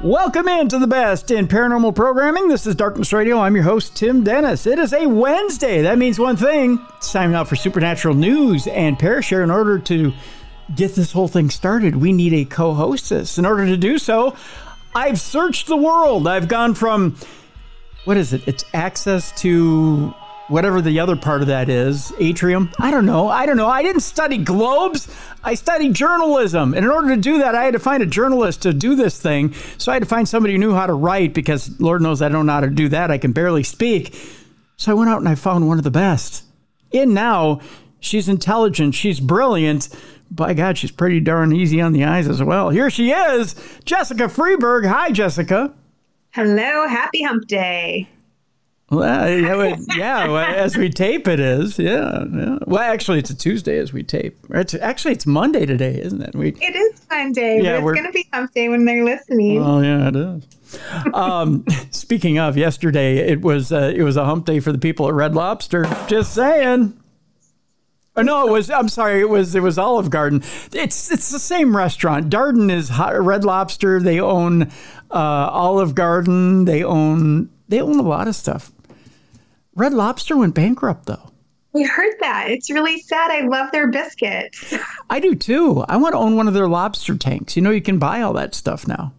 Welcome into the best in paranormal programming. This is Darkness Radio. I'm your host, Tim Dennis. It is a Wednesday. That means one thing. It's time now for supernatural news and Parashare. In order to get this whole thing started, we need a co-hostess. In order to do so, I've searched the world. I've gone from, what is it? It's access to whatever the other part of that is. Atrium? I don't know. I didn't study globes. I studied journalism. And in order to do that, I had to find a journalist to do this thing. So I had to find somebody who knew how to write, because Lord knows I don't know how to do that. I can barely speak. So I went out and I found one of the best. And now she's intelligent. She's brilliant. By God, she's pretty darn easy on the eyes as well. Here she is, Jessica Freeburg. Hi, Jessica. Hello. Happy hump day. Well, yeah, as we tape it is. Yeah. Well, actually, it's a Tuesday as we tape. It's Monday today, isn't it? It is Monday, yeah, but it's going to be hump day when they're listening. Oh, yeah, it is. Speaking of, yesterday, it was a hump day for the people at Red Lobster. Just saying. Oh, no, I'm sorry. It was Olive Garden. It's the same restaurant. Darden is Red Lobster. They own Olive Garden. They own a lot of stuff. Red Lobster went bankrupt, though. We heard that. It's really sad. I love their biscuits. I do, too. I want to own one of their lobster tanks. You know, you can buy all that stuff now.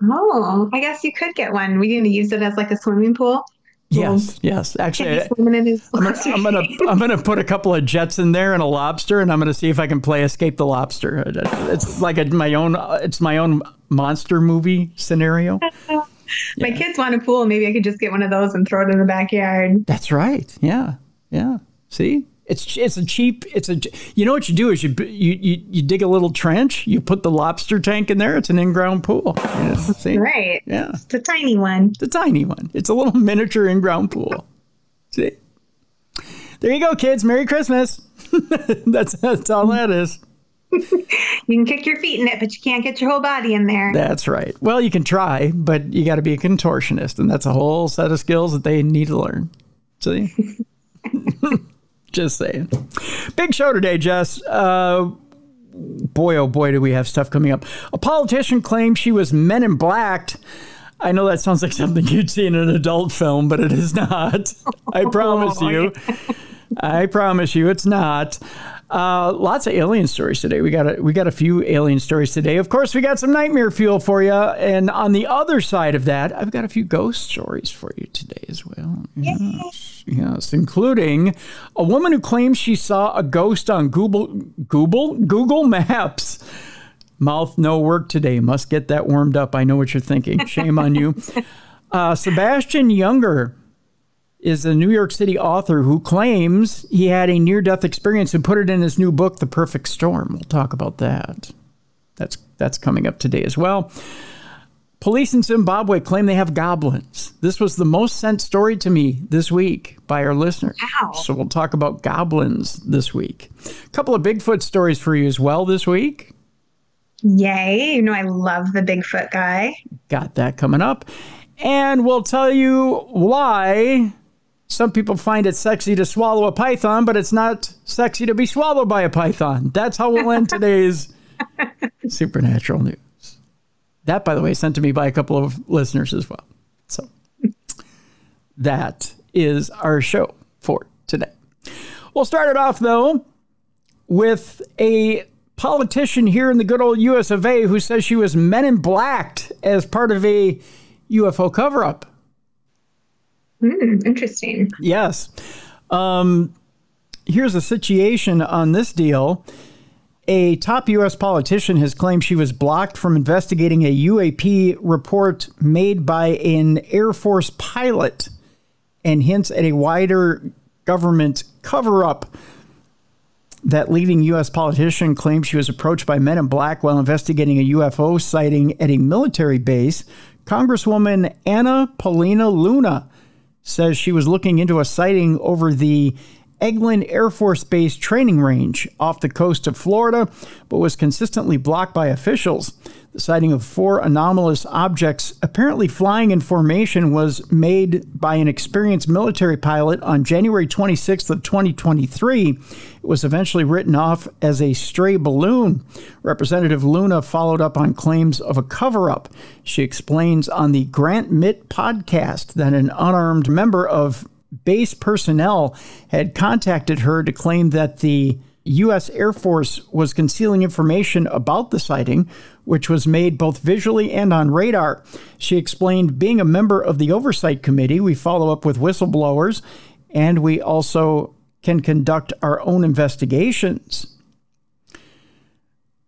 Oh, I guess you could get one. We're going to use it as like a swimming pool. Yes. Actually, I'm gonna put a couple of jets in there and a lobster, and I'm gonna see if I can play Escape the Lobster. It's like my own monster movie scenario. My kids want a pool. Maybe I could just get one of those and throw it in the backyard. That's right. Yeah. See, you know what you do is you dig a little trench, you put the lobster tank in there. It's an in-ground pool. Yeah, see? Right. Yeah. It's a tiny one. It's a little miniature in-ground pool. See? There you go, kids. Merry Christmas. That's all that is. You can kick your feet in it, but you can't get your whole body in there. That's right. Well, you can try, but you got to be a contortionist, and that's a whole set of skills that they need to learn. See? Just saying. Big show today, Jess. Boy, oh boy, do we have stuff coming up. A politician claimed she was Men in Blacked. I know that sounds like something you'd see in an adult film, but it is not. I promise you. I promise you it's not. Lots of alien stories today. We got a few alien stories today. Of course, we got some nightmare fuel for you. And on the other side of that, I've got a few ghost stories for you today as well. Yes, including a woman who claims she saw a ghost on Google Maps. Mouth no work today. Must get that warmed up. I know what you're thinking. Shame on you. Sebastian Junger is a New York City author who claims he had a near-death experience and put it in his new book, The Perfect Storm. We'll talk about that. That's coming up today as well. Police in Zimbabwe claim they have goblins. This was the most sent story to me this week by our listeners. Wow. So we'll talk about goblins this week. A couple of Bigfoot stories for you as well this week. Yay. You know, I love the Bigfoot guy. Got that coming up. And we'll tell you why some people find it sexy to swallow a python, but it's not sexy to be swallowed by a python. That's how we'll end today's supernatural news. That, by the way, sent to me by a couple of listeners as well. So that is our show for today. We'll start it off, though, with a politician here in the good old US of A who says she was Men in Blacked as part of a UFO cover-up. Interesting. Yes. Here's a situation on this deal. A top U.S. politician has claimed she was blocked from investigating a UAP report made by an Air Force pilot and hints at a wider government cover-up. That leading U.S. politician claimed she was approached by Men in Black while investigating a UFO sighting at a military base. Congresswoman Anna Paulina Luna says she was looking into a sighting over the Eglin Air Force Base training range off the coast of Florida, but was consistently blocked by officials. The sighting of 4 anomalous objects apparently flying in formation was made by an experienced military pilot on January 26th of 2023. It was eventually written off as a stray balloon. Representative Luna followed up on claims of a cover-up. She explains on the Grant Mitt podcast that an unarmed member of base personnel had contacted her to claim that the U.S. Air Force was concealing information about the sighting, which was made both visually and on radar. She explained, being a member of the Oversight Committee, we follow up with whistleblowers, and we also can conduct our own investigations.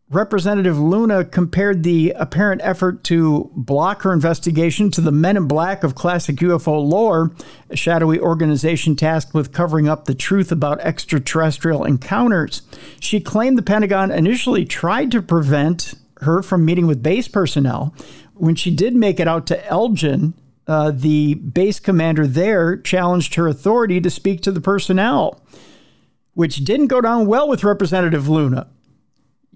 Representative Luna compared the apparent effort to block her investigation to the Men in Black of classic UFO lore, a shadowy organization tasked with covering up the truth about extraterrestrial encounters. She claimed the Pentagon initially tried to prevent her from meeting with base personnel. When she did make it out to Elgin, the base commander there challenged her authority to speak to the personnel, which didn't go down well with Representative Luna.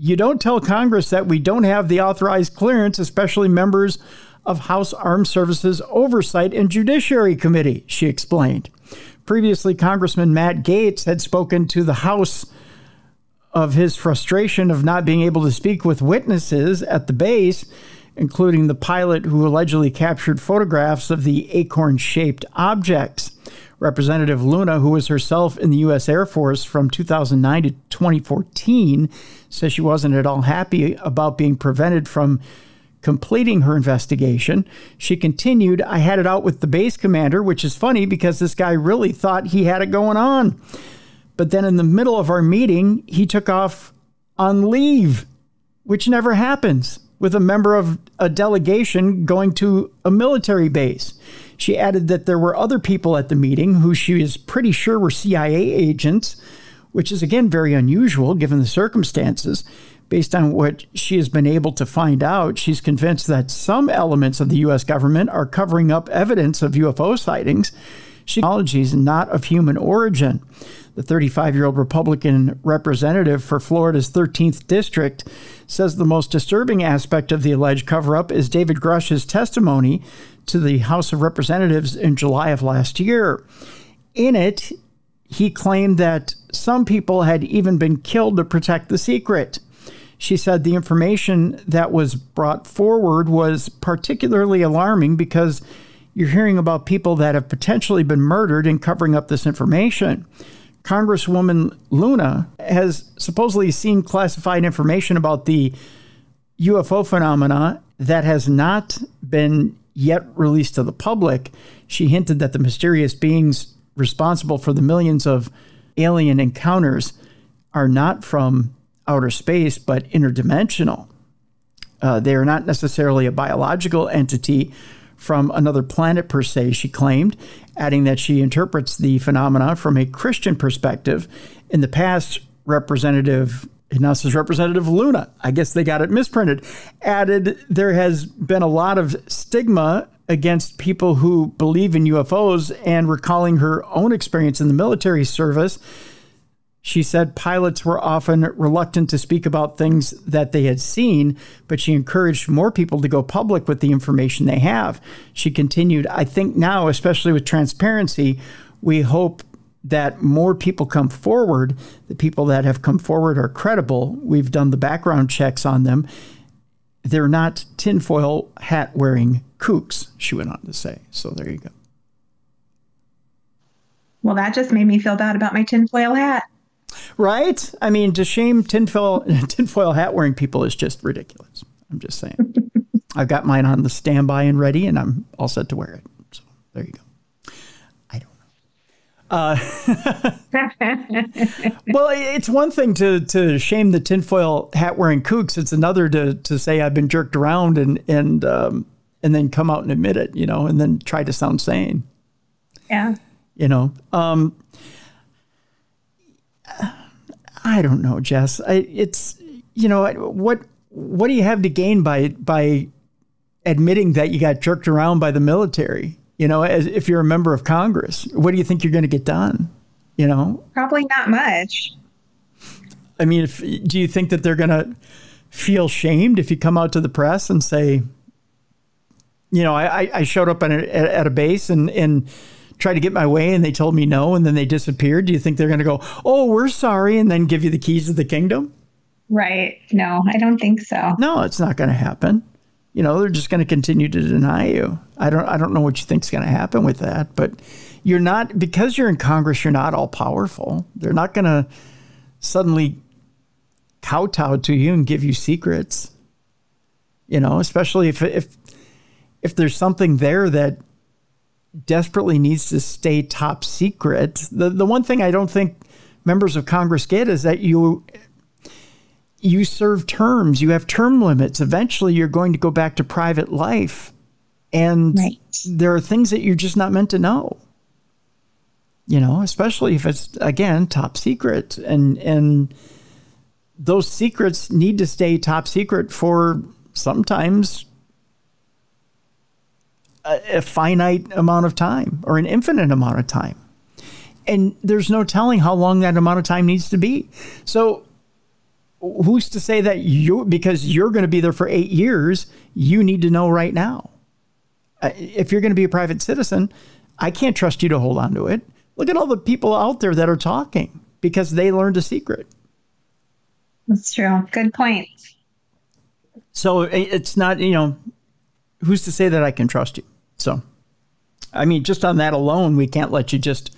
You don't tell Congress that we don't have the authorized clearance, especially members of House Armed Services Oversight and Judiciary Committee, she explained. Previously, Congressman Matt Gaetz had spoken to the House of his frustration of not being able to speak with witnesses at the base, including the pilot who allegedly captured photographs of the acorn-shaped objects. Representative Luna, who was herself in the U.S. Air Force from 2009 to 2014, says she wasn't at all happy about being prevented from completing her investigation. She continued, I had it out with the base commander, which is funny because this guy really thought he had it going on. But then in the middle of our meeting, he took off on leave, which never happens with a member of a delegation going to a military base. She added that there were other people at the meeting who she is pretty sure were CIA agents, which is, again, very unusual given the circumstances. Based on what she has been able to find out, she's convinced that some elements of the U.S. government are covering up evidence of UFO sightings. She acknowledges not of human origin. The 35-year-old Republican representative for Florida's 13th district says the most disturbing aspect of the alleged cover-up is David Grush's testimony to the House of Representatives in July of last year. In it, he claimed that some people had even been killed to protect the secret. She said the information that was brought forward was particularly alarming because you're hearing about people that have potentially been murdered in covering up this information. Congresswoman Luna has supposedly seen classified information about the UFO phenomena that has not been yet released to the public. She hinted that the mysterious beings responsible for the millions of alien encounters are not from outer space, but interdimensional. They are not necessarily a biological entity from another planet per se, she claimed, adding that she interprets the phenomena from a Christian perspective. In the past, Representative Luna, I guess they got it misprinted, added there has been a lot of stigma against people who believe in UFOs, and recalling her own experience in the military service, she said pilots were often reluctant to speak about things that they had seen, but she encouraged more people to go public with the information they have. She continued, I think now, especially with transparency, we hope that more people come forward. The people that have come forward are credible. We've done the background checks on them. They're not tinfoil hat-wearing kooks, she went on to say. So there you go. Well, that just made me feel bad about my tinfoil hat. Right? I mean, to shame tinfoil hat-wearing people is just ridiculous. I'm just saying. I've got mine on the standby and ready, and I'm all set to wear it. So there you go. I don't know. Well, it's one thing to shame the tinfoil hat-wearing kooks. It's another to say I've been jerked around and then come out and admit it, and then try to sound sane. Yeah. I don't know, Jess. It's what do you have to gain by admitting that you got jerked around by the military? As if you're a member of Congress, what do you think you're going to get done? You know? Probably not much. I mean, do you think that they're going to feel shamed if you come out to the press and say, you know, I showed up at a base and tried to get my way and they told me no and then they disappeared? Do you think they're going to go, oh, we're sorry, and then give you the keys of the kingdom? Right. No, I don't think so. No, it's not going to happen. You know, they're just going to continue to deny you. I don't know what you think's going to happen with that, but you're not, because you're in Congress, you're not all powerful. They're not going to suddenly kowtow to you and give you secrets. You know, especially if there's something there that desperately needs to stay top secret. The one thing I don't think members of Congress get is that you serve terms, you have term limits. Eventually you're going to go back to private life. And there are things that you're just not meant to know. You know, especially if it's, again, top secret. And those secrets need to stay top secret for sometimes a finite amount of time or an infinite amount of time. And there's no telling how long that amount of time needs to be. So who's to say that because you're going to be there for 8 years, you need to know right now? If you're going to be a private citizen, I can't trust you to hold on to it. Look at all the people out there that are talking because they learned a secret. That's true. Good point. So it's not, you know, who's to say that I can trust you? So, I mean, just on that alone, we can't let you just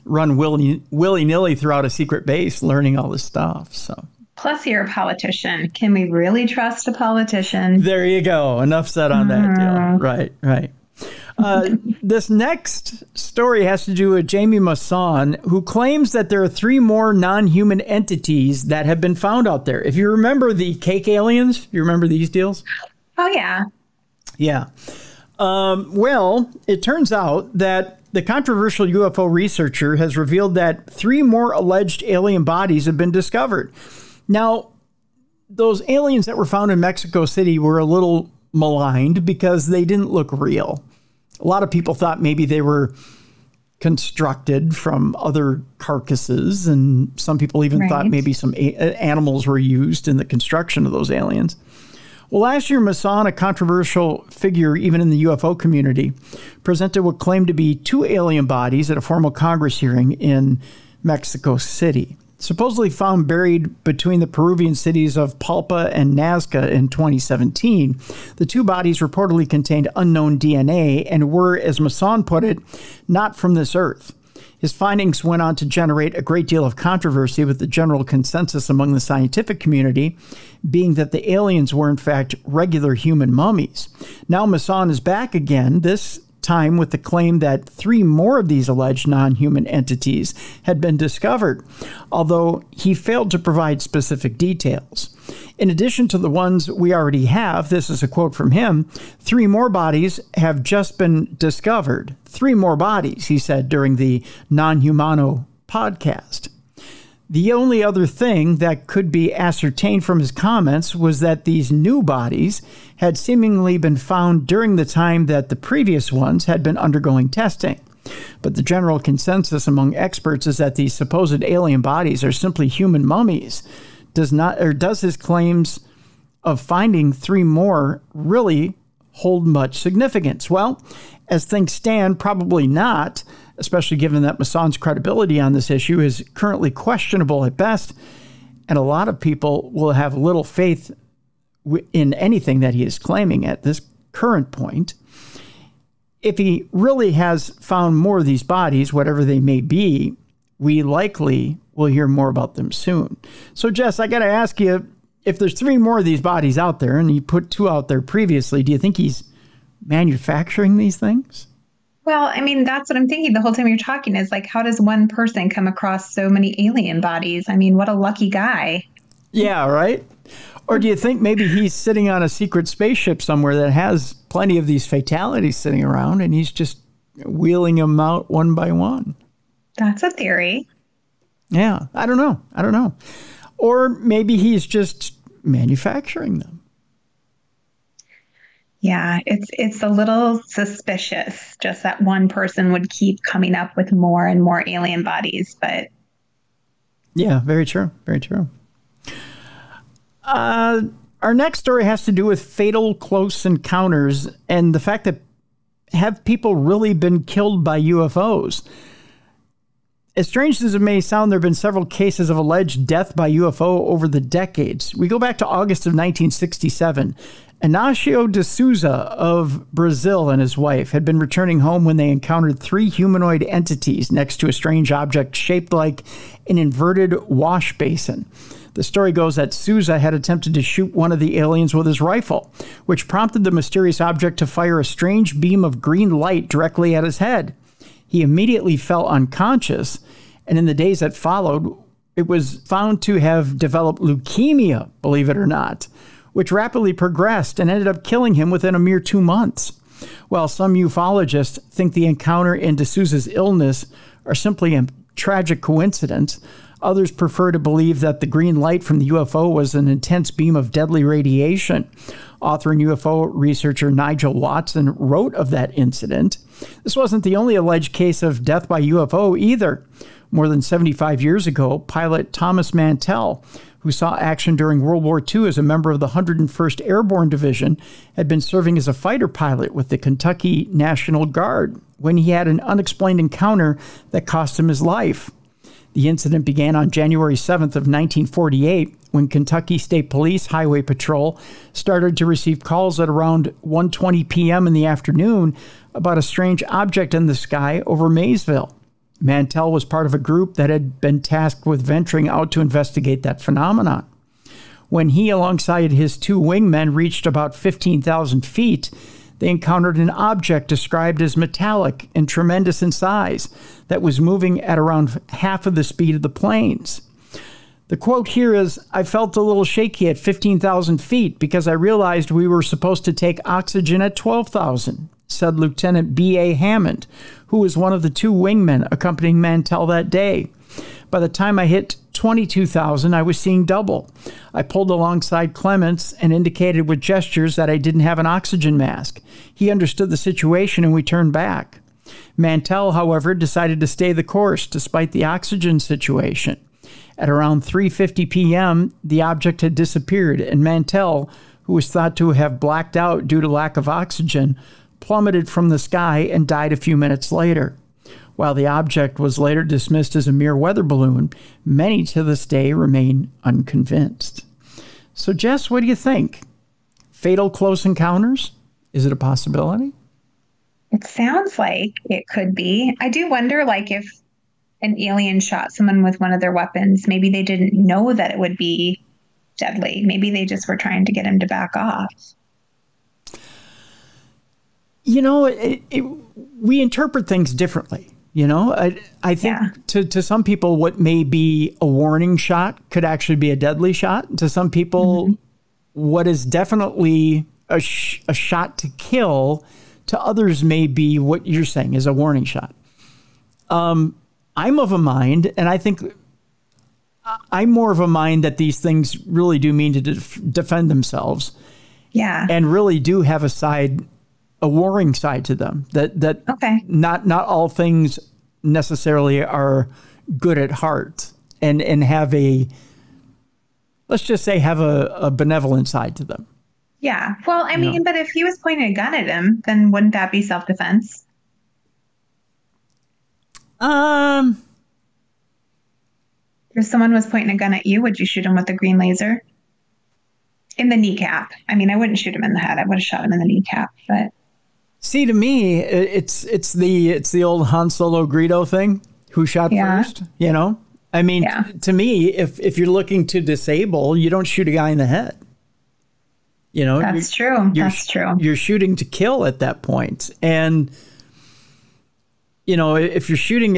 run willy-nilly throughout a secret base learning all this stuff. So. Plus, you're a politician. Can we really trust a politician? There you go. Enough said on that deal. Right, right. This next story has to do with Jamie Masson, who claims that there are 3 more non-human entities that have been found out there. If you remember the cake aliens, you remember these deals? Oh, yeah. Yeah. Well, it turns out that the controversial UFO researcher has revealed that 3 more alleged alien bodies have been discovered. Now, those aliens that were found in Mexico City were a little maligned because they didn't look real. A lot of people thought maybe they were constructed from other carcasses, and some people even thought maybe some animals were used in the construction of those aliens. Well, last year, Masson, a controversial figure even in the UFO community, presented what claimed to be 2 alien bodies at a formal Congress hearing in Mexico City. Supposedly found buried between the Peruvian cities of Palpa and Nazca in 2017, the 2 bodies reportedly contained unknown DNA and were, as Masson put it, not from this earth. His findings went on to generate a great deal of controversy, with the general consensus among the scientific community being that the aliens were in fact regular human mummies. Now Masson is back again, this time with the claim that 3 more of these alleged non-human entities had been discovered, although he failed to provide specific details. In addition to the ones we already have, this is a quote from him, 3 more bodies have just been discovered. 3 more bodies, he said during the Non-Humano podcast. The only other thing that could be ascertained from his comments was that these new bodies had seemingly been found during the time that the previous ones had been undergoing testing. But the general consensus among experts is that these supposed alien bodies are simply human mummies. Does his claims of finding 3 more really hold much significance? Well, as things stand, probably not, especially given that Masson's credibility on this issue is currently questionable at best, and a lot of people will have little faith in anything that he is claiming at this current point. If he really has found more of these bodies, whatever they may be, we likely will hear more about them soon. So, Jess, I got to ask you, if there's 3 more of these bodies out there, and he put 2 out there previously, do you think he's manufacturing these things? Well, I mean, that's what I'm thinking the whole time you're talking is like, how does one person come across so many alien bodies? I mean, what a lucky guy. Yeah, right? Or do you think maybe he's sitting on a secret spaceship somewhere that has plenty of these fatalities sitting around and he's just wheeling them out one by one? That's a theory. Yeah, I don't know. Or maybe he's just manufacturing them. Yeah, it's a little suspicious just that one person would keep coming up with more and more alien bodies, but yeah, very true. Very true. Our next story has to do with fatal close encounters and the fact that have people really been killed by UFOs? As strange as it may sound, there have been several cases of alleged death by UFO over the decades. We go back to August of 1967. Inácio de Souza of Brazil and his wife had been returning home when they encountered three humanoid entities next to a strange object shaped like an inverted wash basin. The story goes that Souza had attempted to shoot one of the aliens with his rifle, which prompted the mysterious object to fire a strange beam of green light directly at his head. He immediately fell unconscious, and in the days that followed, it was found to have developed leukemia, believe it or not, which rapidly progressed and ended up killing him within a mere 2 months. While some ufologists think the encounter and de Souza's illness are simply a tragic coincidence, others prefer to believe that the green light from the UFO was an intense beam of deadly radiation. Author and UFO researcher Nigel Watson wrote of that incident. This wasn't the only alleged case of death by UFO either. More than 75 years ago, pilot Thomas Mantell, who saw action during World War II as a member of the 101st Airborne Division, had been serving as a fighter pilot with the Kentucky National Guard when he had an unexplained encounter that cost him his life. The incident began on January 7th of 1948 when Kentucky State Police Highway Patrol started to receive calls at around 1:20 p.m. in the afternoon about a strange object in the sky over Maysville. Mantell was part of a group that had been tasked with venturing out to investigate that phenomenon. When he, alongside his two wingmen, reached about 15,000 feet, they encountered an object described as metallic and tremendous in size that was moving at around half of the speed of the planes. The quote here is, "I felt a little shaky at 15,000 feet because I realized we were supposed to take oxygen at 12,000, said Lieutenant B.A. Hammond, who was one of the two wingmen accompanying Mantell that day. By the time I hit 22,000, I was seeing double. I pulled alongside Clements and indicated with gestures that I didn't have an oxygen mask. He understood the situation and we turned back. Mantell, however, decided to stay the course despite the oxygen situation. At around 3:50 p.m., the object had disappeared, and Mantell, who was thought to have blacked out due to lack of oxygen, plummeted from the sky and died a few minutes later. While the object was later dismissed as a mere weather balloon, many to this day remain unconvinced." So, Jess, what do you think? Fatal close encounters? Is it a possibility? it sounds like it could be. I do wonder, like, if an alien shot someone with one of their weapons, maybe they didn't know that it would be deadly. Maybe they just were trying to get him to back off. You know, we interpret things differently. You know, I think to some people, what may be a warning shot could actually be a deadly shot. To some people, what is definitely a shot to kill, to others may be what you're saying is a warning shot. I'm of a mind, and I think I'm more of a mind that these things really do mean to defend themselves. Yeah. And really do have a warring side to them, that not all things necessarily are good at heart, and have let's just say have a benevolent side to them. Yeah. Well, I mean, but if he was pointing a gun at him, then wouldn't that be self-defense? If someone was pointing a gun at you, would you shoot him with a green laser? In the kneecap. I mean, I wouldn't shoot him in the head. I would have shot him in the kneecap, but... See, to me, it's the old Han Solo Greedo thing. Who shot first? You know, I mean, to me, if you're looking to disable, you don't shoot a guy in the head. You know, that's true. That's true. You're shooting to kill at that point, and you know, if you're shooting,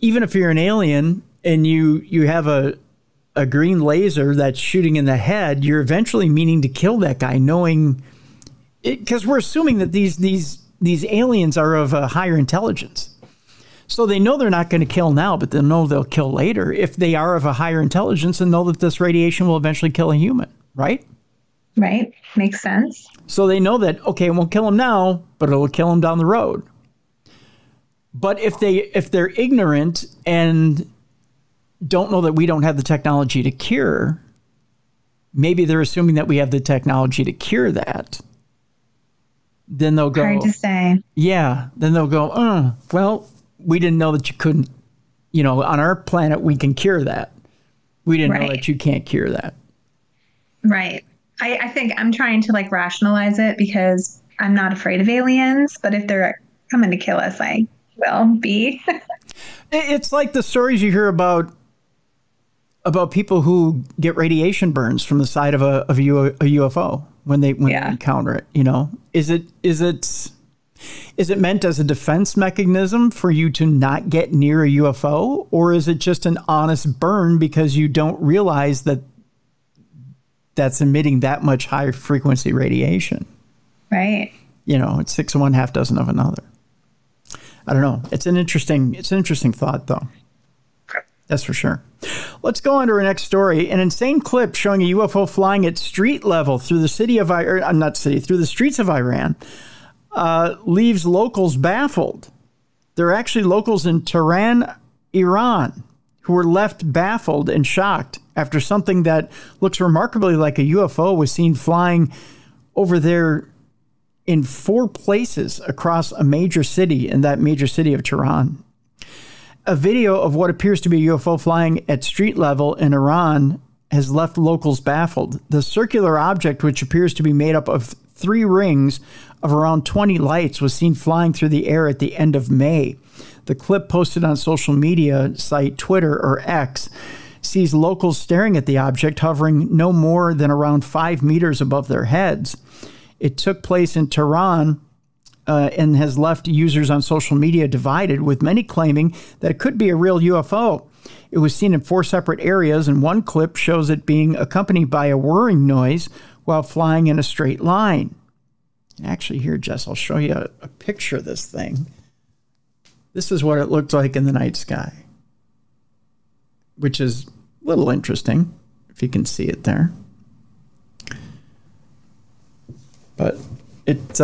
even if you're an alien and you have a green laser that's shooting in the head, you're eventually meaning to kill that guy, knowing. Because we're assuming that these aliens are of a higher intelligence. So they know they're not going to kill now, but they'll know they'll kill later if they are of a higher intelligence and know that this radiation will eventually kill a human, right? Right. Makes sense. So they know that, okay, it won't kill them now, but it'll kill them down the road. But if they're ignorant and don't know that we don't have the technology to cure, maybe they're assuming that we have the technology to cure that. Then they'll go, hard to say. Yeah. Then they'll go, well, we didn't know that you couldn't, on our planet, we can cure that. We didn't know that you can't cure that. Right. I think I'm trying to like rationalize it because I'm not afraid of aliens, but if they're coming to kill us, I will be. It's like the stories you hear about people who get radiation burns from the side of a UFO when they encounter it. Is it meant as a defense mechanism for you to not get near a UFO, or is it just an honest burn because you don't realize that that's emitting that much high frequency radiation? Right. It's 6 of one, half dozen of another. I don't know. It's an interesting thought, though. That's for sure. Let's go on to our next story. An insane clip showing a UFO flying at street level through the through the streets of Iran leaves locals baffled. There are actually locals in Tehran, Iran, who were left baffled and shocked after something that looks remarkably like a UFO was seen flying over there in 4 places across a major city, in that major city of Tehran. A video of what appears to be a UFO flying at street level in Iran has left locals baffled. The circular object, which appears to be made up of 3 rings of around 20 lights, was seen flying through the air at the end of May. The clip posted on social media site Twitter, or X, sees locals staring at the object hovering no more than around 5 meters above their heads. It took place in Tehran and has left users on social media divided, with many claiming that it could be a real UFO. It was seen in 4 separate areas, and one clip shows it being accompanied by a whirring noise while flying in a straight line. Actually, here, Jess, I'll show you a picture of this thing. This is what it looked like in the night sky, which is a little interesting, if you can see it there. But it's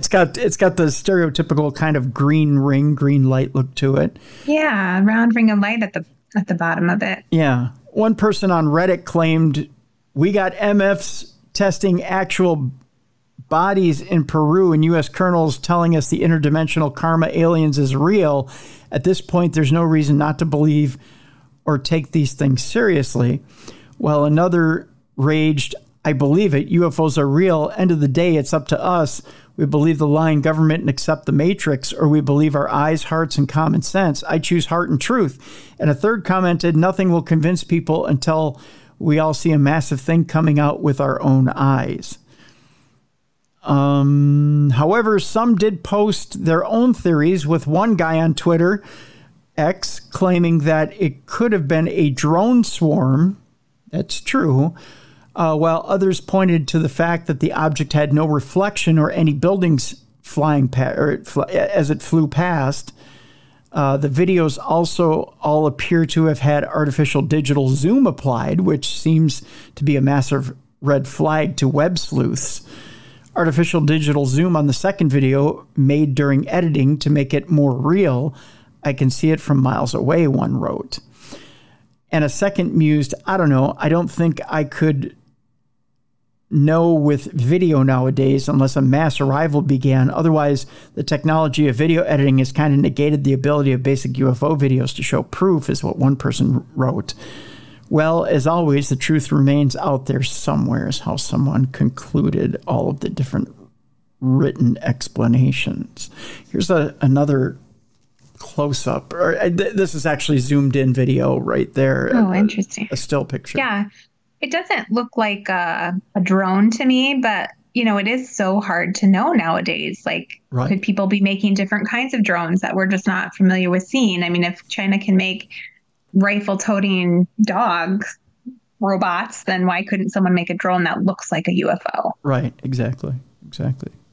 got the stereotypical kind of green light look to it. Yeah, round ring of light at the bottom of it. Yeah. One person on Reddit claimed, "We got MFs testing actual bodies in Peru and U.S. colonels telling us the interdimensional karma aliens is real. At this point, there's no reason not to believe or take these things seriously." While another raged, "I believe it. UFOs are real. End of the day, it's up to us. We believe the lying government and accept the matrix, or we believe our eyes, hearts, and common sense. I choose heart and truth." And a third commented, "Nothing will convince people until we all see a massive thing coming out with our own eyes." However, some did post their own theories, with one guy on Twitter, X, claiming that it could have been a drone swarm. That's true. While others pointed to the fact that the object had no reflection or any buildings flying as it flew past. The videos also all appear to have had artificial digital zoom applied, which seems to be a massive red flag to web sleuths. Artificial digital zoom on the second video made during editing to make it more real. "I can see it from miles away," one wrote. And a second mused, "I don't know. I don't think I could know with video nowadays unless a mass arrival began. Otherwise, the technology of video editing has kind of negated the ability of basic UFO videos to show proof," is what one person wrote. Well, as always, the truth remains out there somewhere, is how someone concluded all of the different written explanations. Here's another close-up. This is actually zoomed-in video right there. Oh, interesting. A still picture. Yeah. It doesn't look like a drone to me, but, it is so hard to know nowadays. Like, could people be making different kinds of drones that we're just not familiar with seeing? I mean, if China can make rifle-toting dog robots, then why couldn't someone make a drone that looks like a UFO? Right, exactly.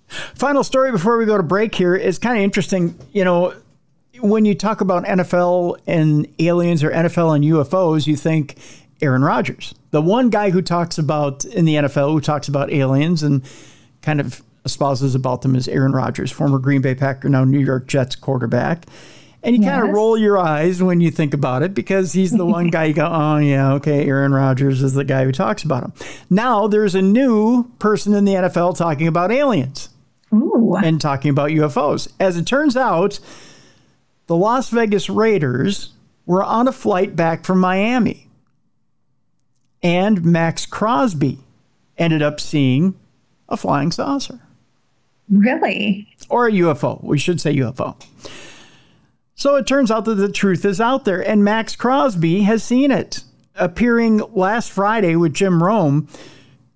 Final story before we go to break here is kind of interesting. When you talk about NFL and aliens or NFL and UFOs, you think Aaron Rodgers. The one guy who talks about, in the NFL, who talks about aliens and kind of espouses about them is Aaron Rodgers, former Green Bay Packer, now New York Jets quarterback. And you kind of roll your eyes when you think about it because he's the one guy you go, oh, yeah, okay, Aaron Rodgers is the guy who talks about him. Now there's a new person in the NFL talking about aliens. Ooh. And talking about UFOs. As it turns out, the Las Vegas Raiders were on a flight back from Miami. And Max Crosby ended up seeing a flying saucer. Really? Or a UFO. We should say UFO. So it turns out that the truth is out there, and Max Crosby has seen it. Appearing last Friday with Jim Rome,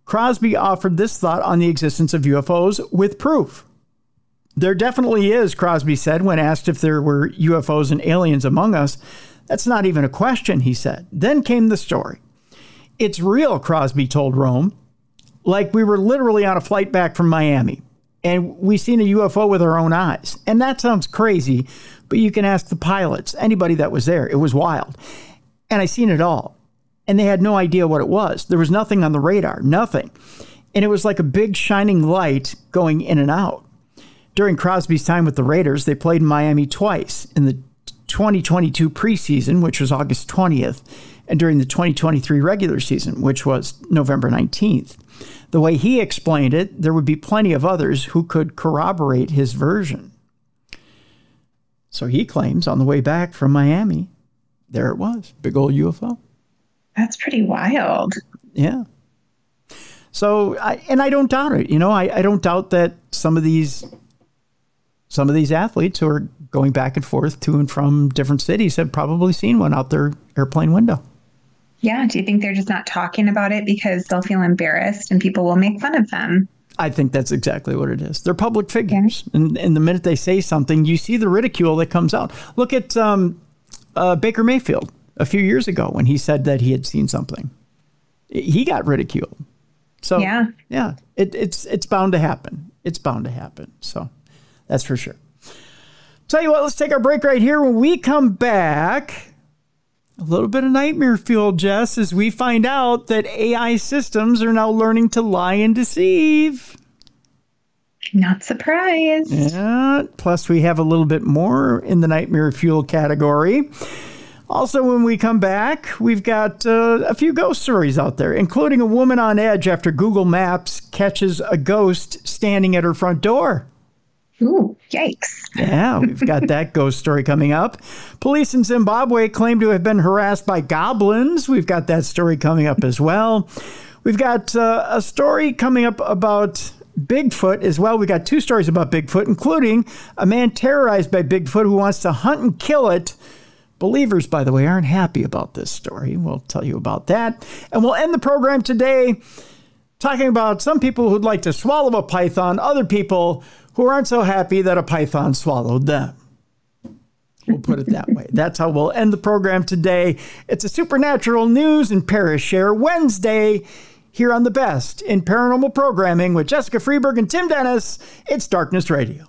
Crosby offered this thought on the existence of UFOs with proof. There definitely is, Crosby said when asked if there were UFOs and aliens among us. That's not even a question, he said. Then came the story. It's real, Crosby told Rome. Like we were literally on a flight back from Miami, and we seen a UFO with our own eyes. And that sounds crazy, but you can ask the pilots, anybody that was there. It was wild. And I seen it all. And they had no idea what it was. There was nothing on the radar, nothing. And it was like a big shining light going in and out. During Crosby's time with the Raiders, they played in Miami twice in the 2022 preseason, which was August 20th, and during the 2023 regular season, which was November 19th. The way he explained it, there would be plenty of others who could corroborate his version. So he claims on the way back from Miami, there it was, big old UFO. That's pretty wild. Yeah. So, I don't doubt it. You know, I don't doubt that some of these athletes who are going back and forth to and from different cities have probably seen one out their airplane window. Yeah. Do you think they're just not talking about it because they'll feel embarrassed and people will make fun of them? I think that's exactly what it is. They're public figures. Yeah. And the minute they say something, you see the ridicule that comes out. Look at Baker Mayfield a few years ago when he said that he had seen something. He got ridiculed. So, yeah, it's bound to happen. It's bound to happen. So that's for sure. Tell you what, let's take our break right here. When we come back, a little bit of nightmare fuel, Jess, as we find out that AI systems are now learning to lie and deceive. Not surprised. Yeah. Plus, we have a little bit more in the nightmare fuel category. Also, when we come back, we've got a few ghost stories out there, including a woman on edge after Google Maps catches a ghost standing at her front door. Ooh, yikes. Yeah, we've got that ghost story coming up. Police in Zimbabwe claim to have been harassed by goblins. We've got that story coming up as well. We've got a story coming up about Bigfoot as well. We got two stories about Bigfoot, including a man terrorized by Bigfoot who wants to hunt and kill it. Believers, by the way, aren't happy about this story. We'll tell you about that. And we'll end the program today talking about some people who'd like to swallow a python, other people who aren't so happy that a python swallowed them. We'll put it that way. That's how we'll end the program today. It's a Supernatural News and Parashare Wednesday here on the Best in Paranormal Programming with Jessica Freeburg and Tim Dennis. It's Darkness Radio.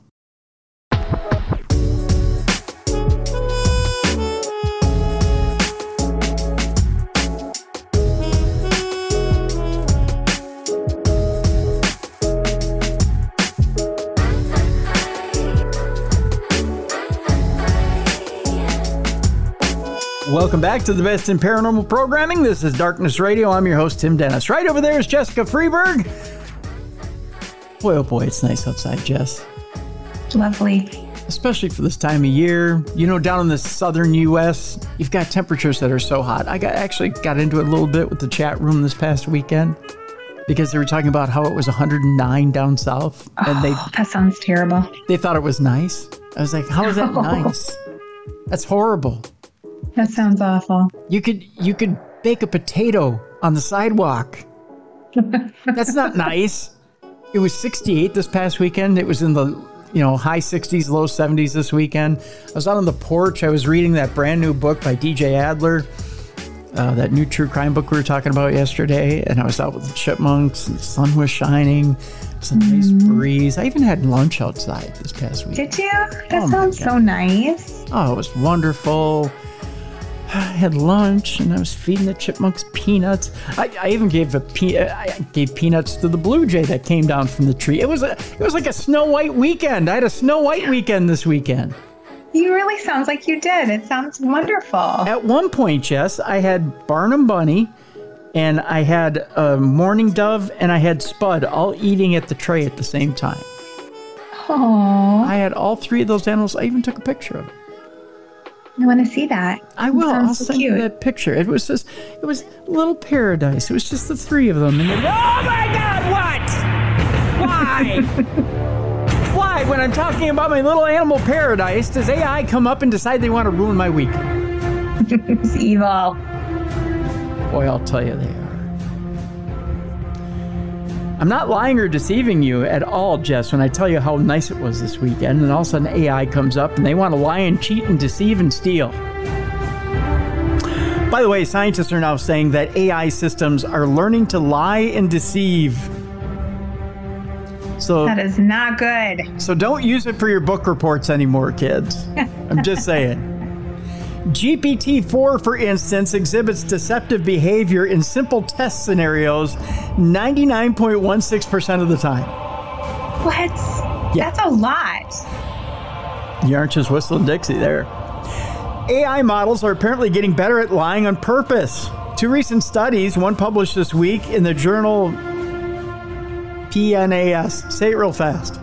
Welcome back to the Best in Paranormal Programming. This is Darkness Radio. I'm your host, Tim Dennis. Right over there is Jessica Freeburg. Boy, oh boy, it's nice outside, Jess. Lovely. Especially for this time of year. You know, down in the southern U.S., you've got temperatures that are so hot. I actually got into it a little bit with the chat room this past weekend because they were talking about how it was 109 down south. And that sounds terrible. They thought it was nice. I was like, how is that nice? That's horrible. That sounds awful. You could bake a potato on the sidewalk. That's not nice. It was 68 this past weekend. It was in the high 60s, low 70s this weekend. I was out on the porch. I was reading that brand new book by DJ Adler, that new true crime book we were talking about yesterday. And I was out with the chipmunks and the sun was shining. It was a nice breeze. I even had lunch outside this past weekend. Did you? That sounds so nice. Oh, it was wonderful. had lunch and I was feeding the chipmunks peanuts. I even gave peanuts to the blue jay that came down from the tree. It was like a Snow White weekend. I had a Snow White weekend this weekend. You really sounds like you did. It sounds wonderful. At one point, Jess, I had Barnum Bunny and I had a Mourning Dove and I had Spud all eating at the tray at the same time. Oh. I had all three of those animals. I even took a picture of it. I want to see that. I will. I'll so send you that picture. It was a little paradise. It was just the three of them. And oh my God, what? Why? Why, when I'm talking about my little animal paradise, does AI come up and decide they want to ruin my week? It's evil. Boy, I'll tell you they are. I'm not lying or deceiving you at all, Jess, when I tell you how nice it was this weekend, and all of a sudden AI comes up and they want to lie and cheat and deceive and steal. By the way, scientists are now saying that AI systems are learning to lie and deceive. So that is not good. So don't use it for your book reports anymore, kids. I'm just saying. GPT-4, for instance, exhibits deceptive behavior in simple test scenarios 99.16% of the time. What? Yeah. That's a lot. You aren't just whistling Dixie there. AI models are apparently getting better at lying on purpose. Two recent studies, one published this week in the journal PNAS. Say it real fast.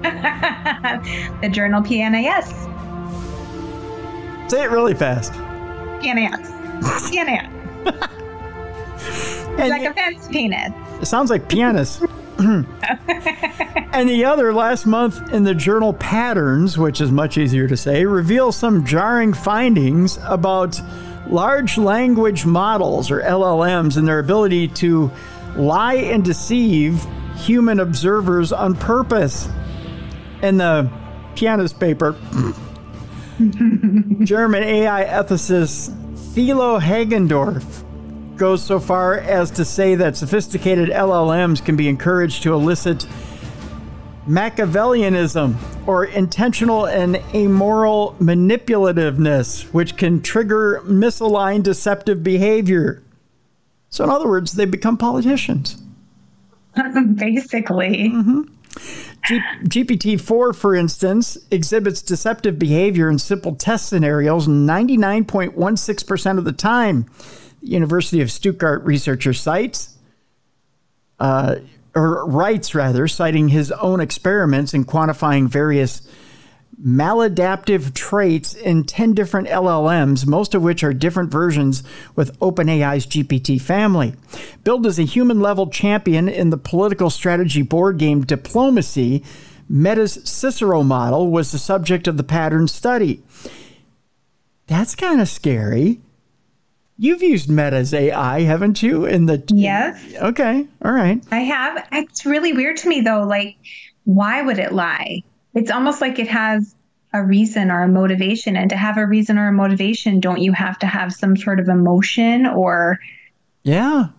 The journal PNAS. Say it really fast. PNAS. PNAS. It's like a fence penis. It sounds like pianist. And the other, last month in the journal Patterns, which is much easier to say, reveals some jarring findings about large language models, or LLMs, and their ability to lie and deceive human observers on purpose. In the pianist paper, German AI ethicist Thilo Hagendorf goes so far as to say that sophisticated LLMs can be encouraged to elicit Machiavellianism or intentional and amoral manipulativeness, which can trigger misaligned deceptive behavior. So in other words, they become politicians. Basically. Mm-hmm. GPT-4, for instance, exhibits deceptive behavior in simple test scenarios 99.16% of the time. The University of Stuttgart researcher writes, citing his own experiments in quantifying various maladaptive traits in 10 different LLMs, most of which are different versions with OpenAI's GPT family. Billed as a human-level champion in the political strategy board game Diplomacy, Meta's Cicero model was the subject of the pattern study. That's kind of scary. You've used Meta's AI, haven't you? Yes. Okay. All right. I have. It's really weird to me, though. Like, why would it lie? It's almost like it has a reason or a motivation. And to have a reason or a motivation, don't you have to have some sort of emotion or... Yeah.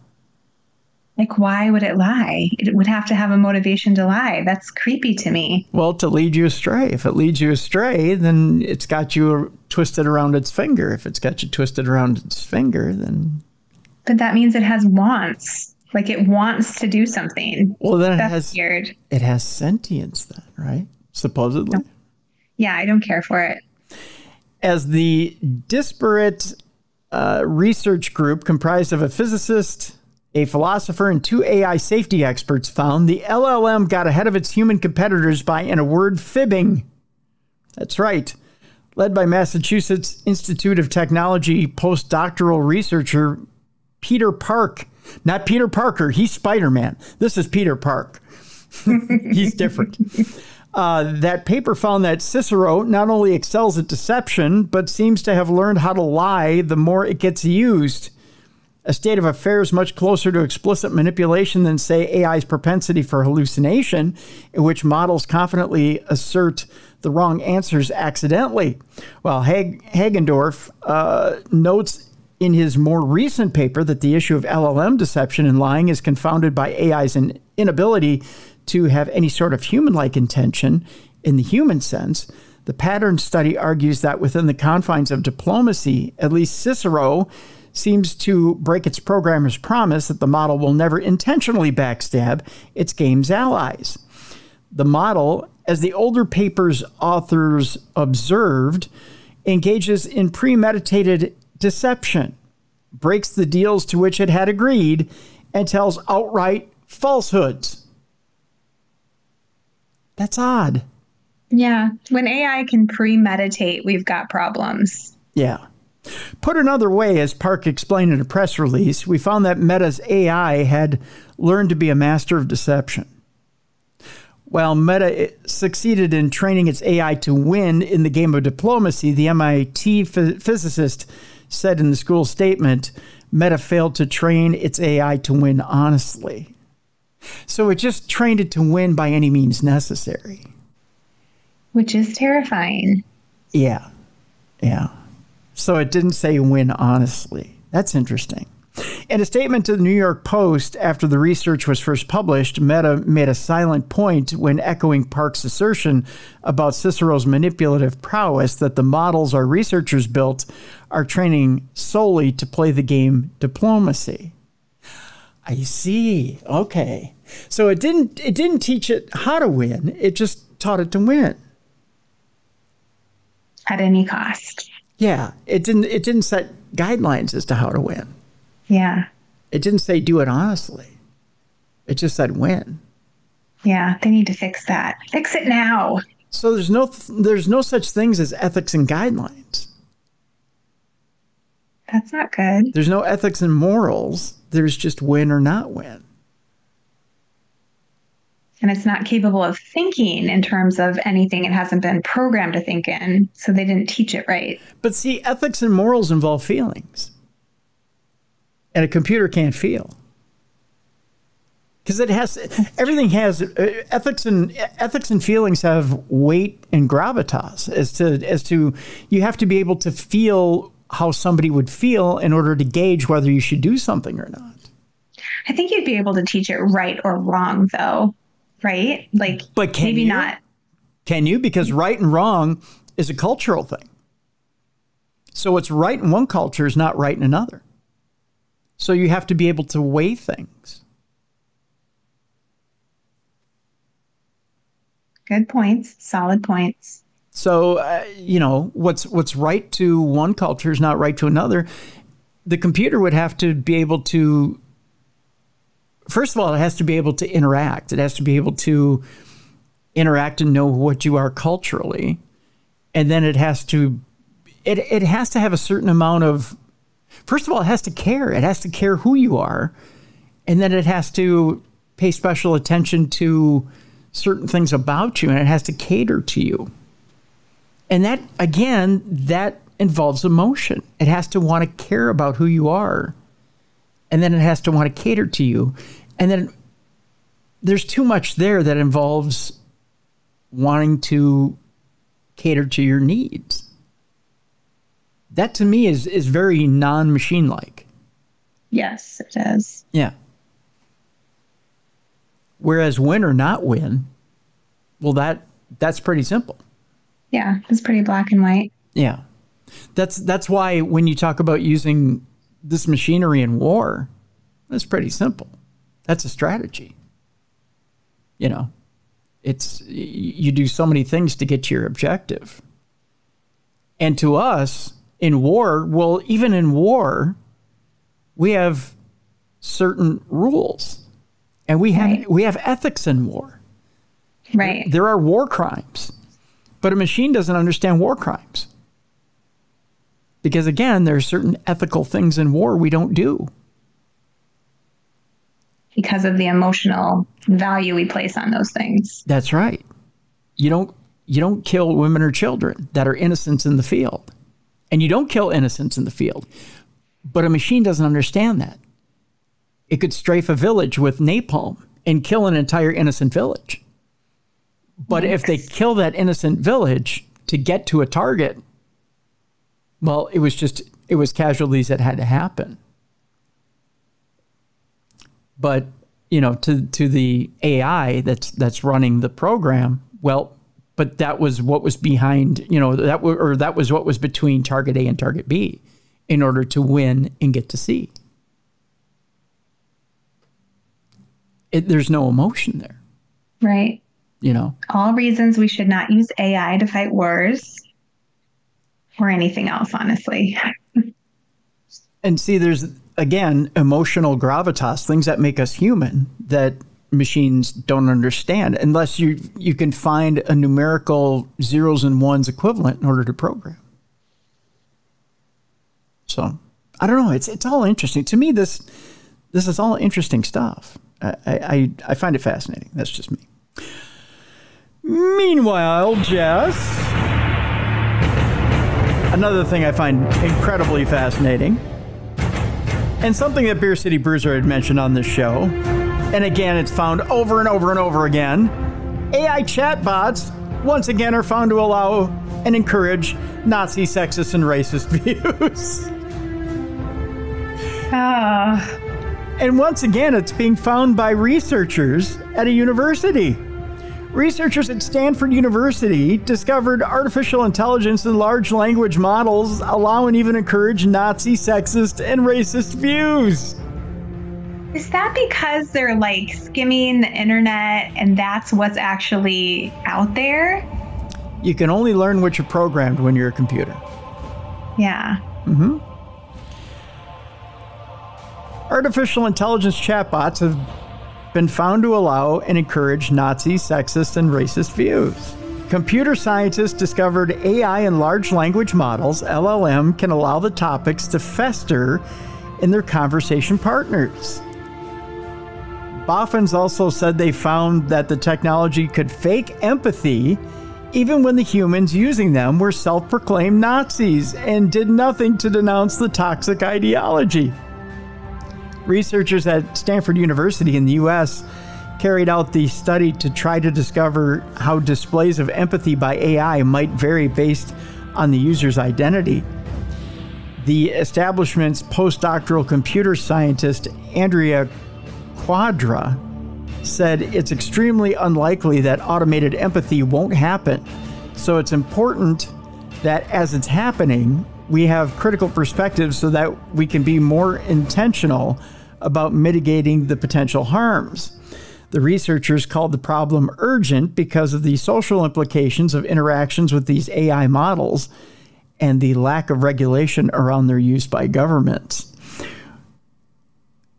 Like, why would it lie? It would have to have a motivation to lie. That's creepy to me. Well, to lead you astray. If it leads you astray, then it's got you twisted around its finger. If it's got you twisted around its finger, then... But that means it has wants. Like, it wants to do something. Well, then That's weird. It has sentience then, right? Supposedly. Yeah, I don't care for it. As the disparate research group comprised of a physicist, a philosopher, and 2 AI safety experts found, the LLM got ahead of its human competitors by, in a word, fibbing. That's right. Led by Massachusetts Institute of Technology postdoctoral researcher Peter Park. Not Peter Parker. He's Spider-Man. This is Peter Park. He's different. That paper found that Cicero not only excels at deception, but seems to have learned how to lie the more it gets used. A state of affairs much closer to explicit manipulation than, say, AI's propensity for hallucination, in which models confidently assert the wrong answers accidentally. Well, Hagendorf notes in his more recent paper that the issue of LLM deception and lying is confounded by AI's inability to have any sort of human-like intention in the human sense. The pattern study argues that within the confines of diplomacy, at least Cicero seems to break its programmer's promise that the model will never intentionally backstab its game's allies. The model, as the older paper's authors observed, engages in premeditated deception, breaks the deals to which it had agreed, and tells outright falsehoods. That's odd. Yeah. When AI can premeditate, we've got problems. Yeah. Put another way, as Park explained in a press release, we found that Meta's AI had learned to be a master of deception. While Meta succeeded in training its AI to win in the game of diplomacy, the MIT physicist said in the school statement, Meta failed to train its AI to win honestly. So it just trained it to win by any means necessary. Which is terrifying. Yeah. Yeah. So it didn't say win honestly. That's interesting. In a statement to the New York Post after the research was first published, Meta made a silent point when echoing Park's assertion about Cicero's manipulative prowess that the models our researchers built are training solely to play the game diplomacy. I see. Okay. So it didn't teach it how to win. It just taught it to win. At any cost. Yeah. It didn't set guidelines as to how to win. Yeah. It didn't say do it honestly. It just said win. Yeah, they need to fix that. Fix it now. So there's no such things as ethics and guidelines. That's not good. There's no ethics and morals. There's just win or not win. And it's not capable of thinking in terms of anything it hasn't been programmed to think in, so they didn't teach it right. But see, ethics and morals involve feelings. And a computer can't feel. Because everything has ethics and feelings have weight and gravitas as to you have to be able to feel how somebody would feel in order to gauge whether you should do something or not. I think you'd be able to teach it right or wrong, though, right? But maybe not. Can you? Because right and wrong is a cultural thing. So what's right in one culture is not right in another. So you have to be able to weigh things. Good points. Solid points. So, what's right to one culture is not right to another. The computer would have to be able to, first of all, it has to be able to interact. It has to be able to interact and know what you are culturally. And then it has to have a certain amount of, first of all, it has to care. It has to care who you are. And then it has to pay special attention to certain things about you, and it has to cater to you. And that, again, that involves emotion. It has to want to care about who you are. And then it has to want to cater to you. And then there's too much there that involves wanting to cater to your needs. That, to me, is very non-machine-like. Yes, it is. Yeah. Whereas win or not win, well, that's pretty simple. Yeah, it's pretty black and white. Yeah. That's why when you talk about using this machinery in war, that's pretty simple. That's a strategy. It's you do so many things to get to your objective. And to us, in war, well, even in war, we have certain rules. And we have ethics in war. Right. There are war crimes. But a machine doesn't understand war crimes. Because, again, there are certain ethical things in war we don't do. Because of the emotional value we place on those things. That's right. You don't kill women or children that are innocents in the field. And you don't kill innocents in the field. But a machine doesn't understand that. It could strafe a village with napalm and kill an entire innocent village. But if they kill that innocent village to get to a target, well, it was casualties that had to happen. But, to the AI that's running the program, well, but that was what was behind, that was what was between target A and target B in order to win and get to C. There's no emotion there. Right. All reasons we should not use AI to fight wars or anything else, honestly. And see, there's, again, emotional gravitas, things that make us human that machines don't understand unless you can find a numerical zeros and ones equivalent in order to program. So I don't know. It's all interesting to me. This is all interesting stuff. I find it fascinating. That's just me. Meanwhile, Jess, another thing I find incredibly fascinating, and something that Beer City Bruiser had mentioned on this show, and again, it's found over and over and over again, AI chatbots once again are found to allow and encourage Nazi, sexist, and racist views. And once again, it's being found by researchers at a university. Researchers at Stanford University discovered artificial intelligence and large language models allow and even encourage Nazi, sexist, and racist views. Is that because they're like skimming the internet and that's what's actually out there? You can only learn what you're programmed when you're a computer. Yeah. Mm-hmm. Artificial intelligence chatbots have been found to allow and encourage Nazi, sexist, and racist views. Computer scientists discovered AI and large language models, LLM, can allow the topics to fester in their conversation partners. Boffins also said they found that the technology could fake empathy even when the humans using them were self-proclaimed Nazis and did nothing to denounce the toxic ideology. Researchers at Stanford University in the US carried out the study to try to discover how displays of empathy by AI might vary based on the user's identity. The establishment's postdoctoral computer scientist, Andrea Quadra, said it's extremely unlikely that automated empathy won't happen. So it's important that as it's happening, we have critical perspectives so that we can be more intentional about mitigating the potential harms. The researchers called the problem urgent because of the social implications of interactions with these AI models and the lack of regulation around their use by governments.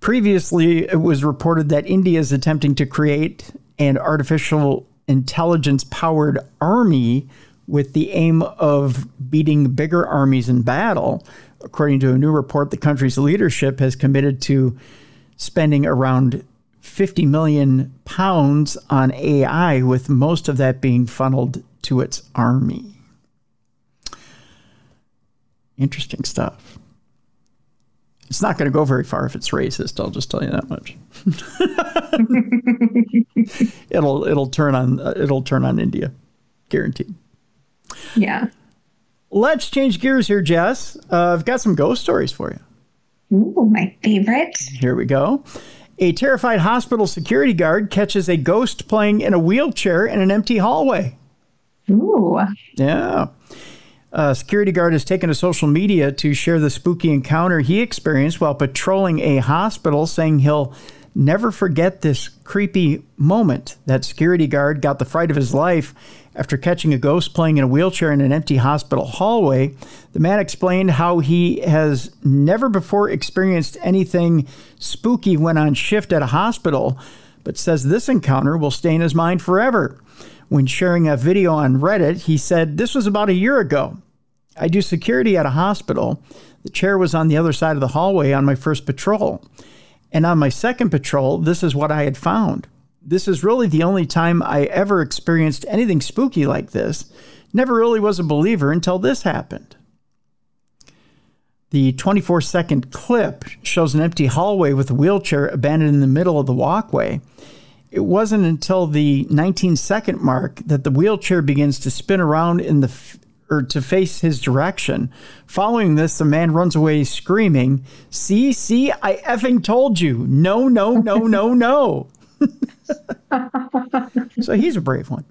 Previously, it was reported that India is attempting to create an artificial intelligence-powered army with the aim of beating bigger armies in battle. According to a new report, the country's leadership has committed to spending around £50 million on AI, with most of that being funneled to its army. Interesting stuff. It's not going to go very far if it's racist. I'll just tell you that much. it'll turn on India, guaranteed. Yeah. Let's change gears here, Jess. I've got some ghost stories for you. Ooh, my favorite. Here we go. A terrified hospital security guard catches a ghost playing in a wheelchair in an empty hallway. Ooh. Yeah. A security guard has taken to social media to share the spooky encounter he experienced while patrolling a hospital, saying he'll never forget this creepy moment. That security guard got the fright of his life after catching a ghost playing in a wheelchair in an empty hospital hallway. The man explained how he has never before experienced anything spooky when on shift at a hospital, but says this encounter will stay in his mind forever. When sharing a video on Reddit, he said, "This was about a year ago. I do security at a hospital. The chair was on the other side of the hallway on my first patrol. And on my second patrol, this is what I had found. This is really the only time I ever experienced anything spooky like this. Never really was a believer until this happened." The 24-second clip shows an empty hallway with a wheelchair abandoned in the middle of the walkway. It wasn't until the 19-second mark that the wheelchair begins to spin around to face his direction. Following this, the man runs away screaming, See, I effing told you. No, no. So he's a brave one.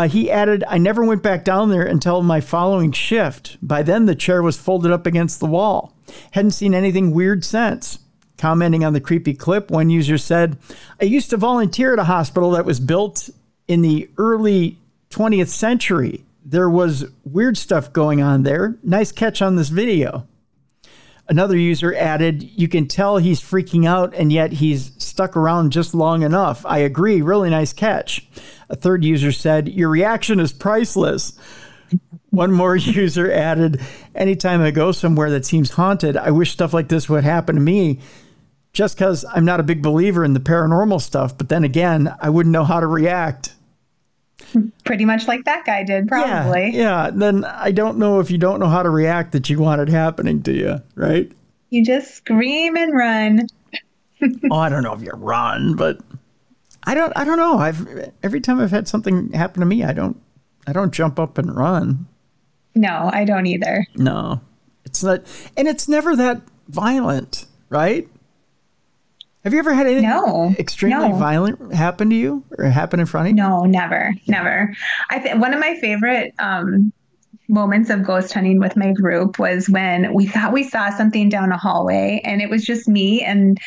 He added, I never went back down there until my following shift. By then, the chair was folded up against the wall. Hadn't seen anything weird since. Commenting on the creepy clip, one user said, I used to volunteer at a hospital that was built in the early 20th century. There was weird stuff going on there. Nice catch on this video. Another user added, you can tell he's freaking out and yet he's stuck around just long enough. I agree. Really nice catch. A third user said, your reaction is priceless. One more user added, anytime I go somewhere that seems haunted, I wish stuff like this would happen to me just because I'm not a big believer in the paranormal stuff. But then again, I wouldn't know how to react. Pretty much like that guy did, probably. Yeah. Then I don't know if you don't know how to react that you want it happening to you, right? You just scream and run. Oh, I don't know if you run, but I don't know. Every time I've had something happen to me, I don't jump up and run. No, I don't either. No, it's not, and it's never that violent, right? Have you ever had anything extremely violent happen to you or happen in front of you? No, never. I think one of my favorite moments of ghost hunting with my group was when we thought we saw something down a hallway, and it was just me and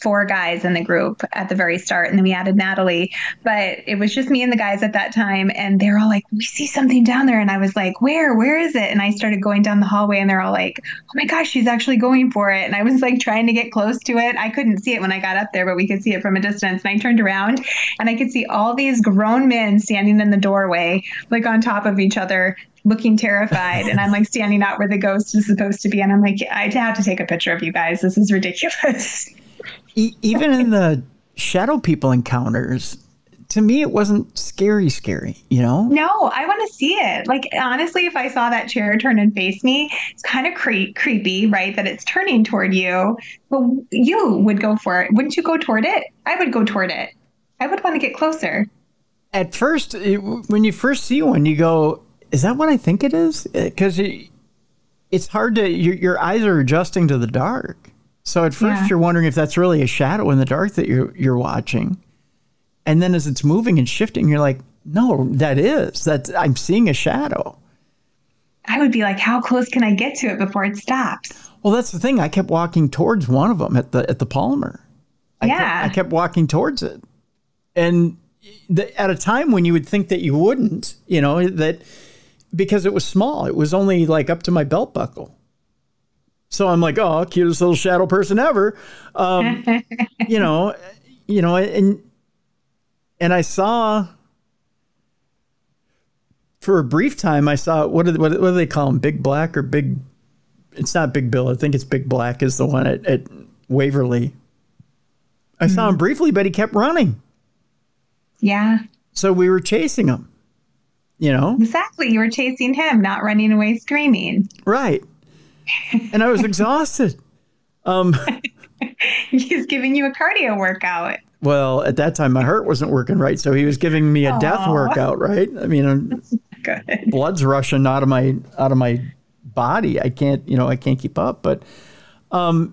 4 guys in the group at the very start, and then we added Natalie, but it was just me and the guys at that time, and they're all like, we see something down there, and I was like, where is it? And I started going down the hallway, and they're all like, oh my gosh, she's actually going for it. And I was like trying to get close to it. I couldn't see it when I got up there, but we could see it from a distance, and I turned around and I could see all these grown men standing in the doorway, like on top of each other, looking terrified. And I'm like standing out where the ghost is supposed to be, and I'm like, I have to take a picture of you guys, this is ridiculous. Even in the shadow people encounters, to me, it wasn't scary, you know? No, I want to see it. Like, honestly, if I saw that chair turn and face me, it's kind of creepy, right? That it's turning toward you. But you would go for it. Wouldn't you go toward it? I would go toward it. I would want to get closer. At first, when you first see one, you go, is that what I think it is? Because it's hard to, your eyes are adjusting to the dark. So at first you're wondering if that's really a shadow in the dark that you're watching. And then as it's moving and shifting, you're like, no, I'm seeing a shadow. I would be like, how close can I get to it before it stops? Well, that's the thing. I kept walking towards one of them at the Palmer. I kept walking towards it. And at a time when you would think that you wouldn't, you know, that because it was small, it was only like up to my belt buckle. So I'm like, oh, cutest little shadow person ever. you know, and I saw, for a brief time, I saw, what do they call him? Big Black or Big, it's not Big Bill. I think it's Big Black is the one at Waverly. I saw him briefly, but he kept running. Yeah. So we were chasing him, you know? Exactly. You were chasing him, not running away screaming. Right. And I was exhausted. He's giving you a cardio workout. Well, at that time, my heart wasn't working right. So he was giving me a death workout, right? I mean, blood's rushing out of my body. I can't keep up. But the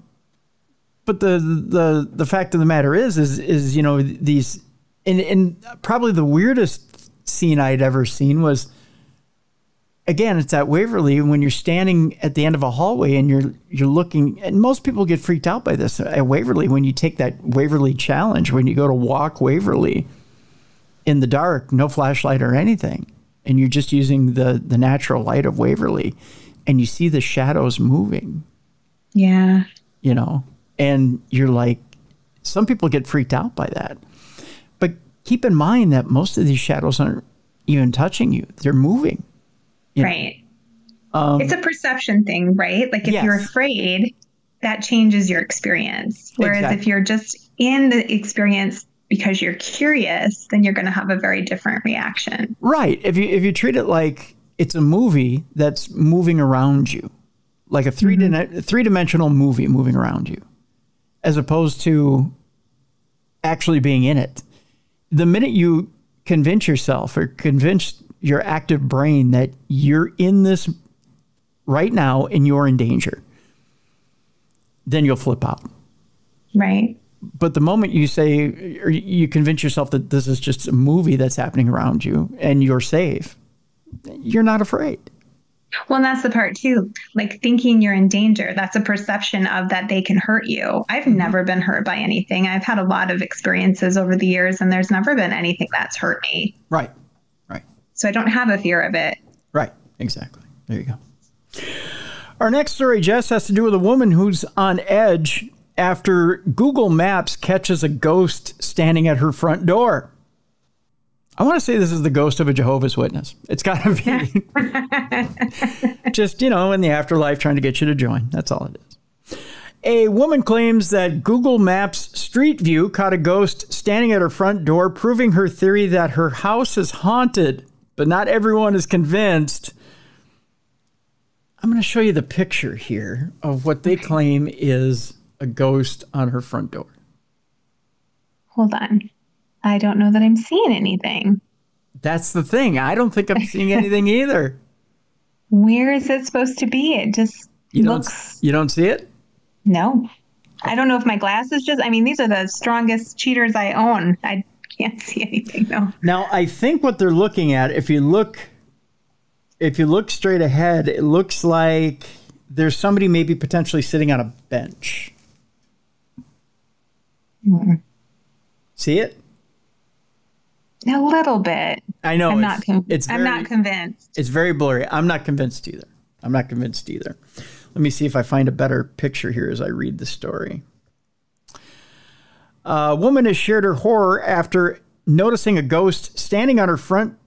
fact of the matter is, you know, these, and probably the weirdest scene I'd ever seen was, again, it's at Waverly when you're standing at the end of a hallway and you're looking, and most people get freaked out by this at Waverly when you take that Waverly challenge, when you go to walk Waverly in the dark, no flashlight or anything, and you're just using the natural light of Waverly, and you see the shadows moving. Yeah. You know, and you're like, some people get freaked out by that. But keep in mind that most of these shadows aren't even touching you. They're moving. Right. It's a perception thing, right? Like if you're afraid, that changes your experience. Whereas if you're just in the experience because you're curious, then you're going to have a very different reaction. Right. If you treat it like it's a movie that's moving around you, like a three-dimensional movie moving around you, as opposed to actually being in it. The minute you convince yourself or convince your active brain that you're in this right now and you're in danger, then you'll flip out. Right. But the moment you say, or you convince yourself that this is just a movie that's happening around you and you're safe, you're not afraid. Well, and that's the part too, like thinking you're in danger. That's a perception of that they can hurt you. I've never been hurt by anything. I've had a lot of experiences over the years, and there's never been anything that's hurt me. Right. Right. So I don't have a fear of it. Right. Exactly. There you go. Our next story, Jess, has to do with a woman who's on edge after Google Maps catches a ghost standing at her front door. I want to say this is the ghost of a Jehovah's Witness. It's got to be just, in the afterlife trying to get you to join. That's all it is. A woman claims that Google Maps Street View caught a ghost standing at her front door, proving her theory that her house is haunted, but not everyone is convinced. I'm going to show you the picture here of what they claim is a ghost on her front door. Hold on. I don't know that I'm seeing anything. That's the thing. I don't think I'm seeing anything either. Where is it supposed to be? It just looks... You don't see it? No. I don't know if my glasses these are the strongest cheaters I own. I can't see anything, though. Now, I think what they're looking at, if you look straight ahead, it looks like there's somebody maybe potentially sitting on a bench. See it? A little bit. I know. I'm not convinced. It's very blurry. I'm not convinced either. Let me see if I find a better picture here as I read the story. A woman has shared her horror after noticing a ghost standing at her front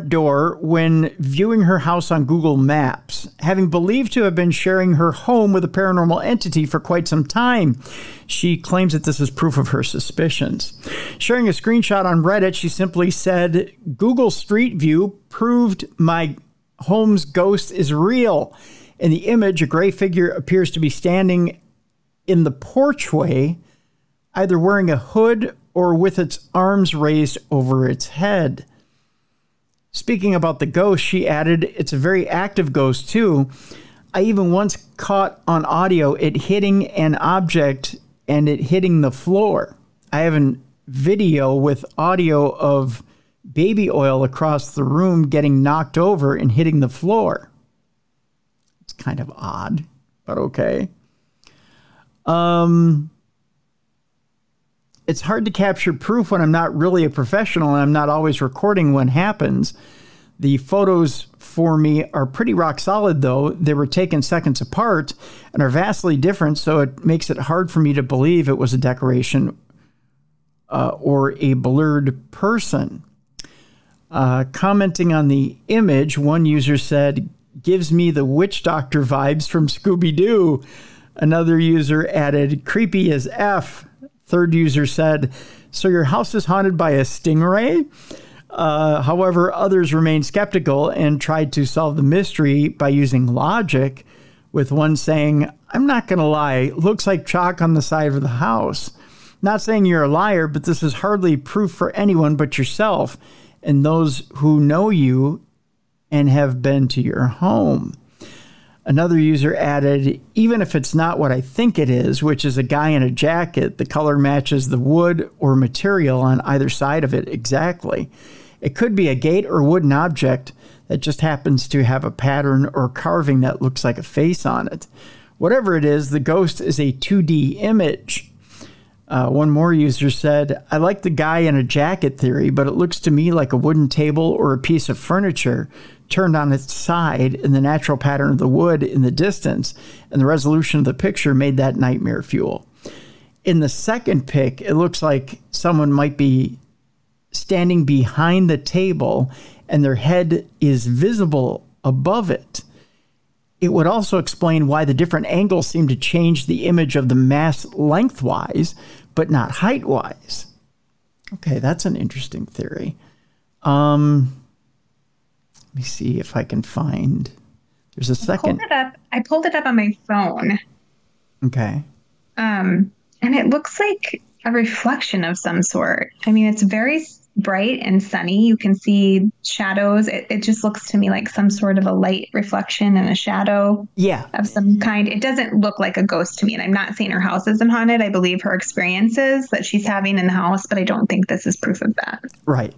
door when viewing her house on Google Maps, having believed to have been sharing her home with a paranormal entity for quite some time. She claims that this is proof of her suspicions. Sharing a screenshot on Reddit, she simply said, "Google Street View proved my home's ghost is real." In the image, a gray figure appears to be standing in the porchway, either wearing a hood or with its arms raised over its head. Speaking about the ghost, she added, "It's a very active ghost, too. I even once caught on audio it hitting an object and it hitting the floor. I have a video with audio of baby oil across the room getting knocked over and hitting the floor." It's kind of odd, but okay. It's hard to capture proof when I'm not really a professional and I'm not always recording when happens. The photos for me are pretty rock solid, though. They were taken seconds apart and are vastly different, so it makes it hard for me to believe it was a decoration or a blurred person. Commenting on the image, one user said, "Gives me the witch doctor vibes from Scooby-Doo." Another user added, "Creepy as F." Third user said, "So your house is haunted by a stingray?" However, others remained skeptical and tried to solve the mystery by using logic, with one saying, "I'm not going to lie, looks like chalk on the side of the house. Not saying you're a liar, but this is hardly proof for anyone but yourself and those who know you and have been to your home." Another user added, "Even if it's not what I think it is, which is a guy in a jacket, the color matches the wood or material on either side of it exactly. It could be a gate or wooden object that just happens to have a pattern or carving that looks like a face on it. Whatever it is, the ghost is a 2D image." One more user said, "I like the guy in a jacket theory, but it looks to me like a wooden table or a piece of furniture turned on its side in the natural pattern of the wood in the distance, and the resolution of the picture made that nightmare fuel." In the second pic, it looks like someone might be standing behind the table and their head is visible above it. It would also explain why the different angles seem to change the image of the mass lengthwise, but not height-wise. Okay, that's an interesting theory. Let me see if I can find... There's a second... I pulled it up on my phone. Okay. And it looks like a reflection of some sort. I mean, it's very... bright and sunny. You can see shadows. It just looks to me like some sort of a light reflection and a shadow of some kind. It doesn't look like a ghost to me. And I'm not saying her house isn't haunted. I believe her experiences that she's having in the house, but I don't think this is proof of that. Right.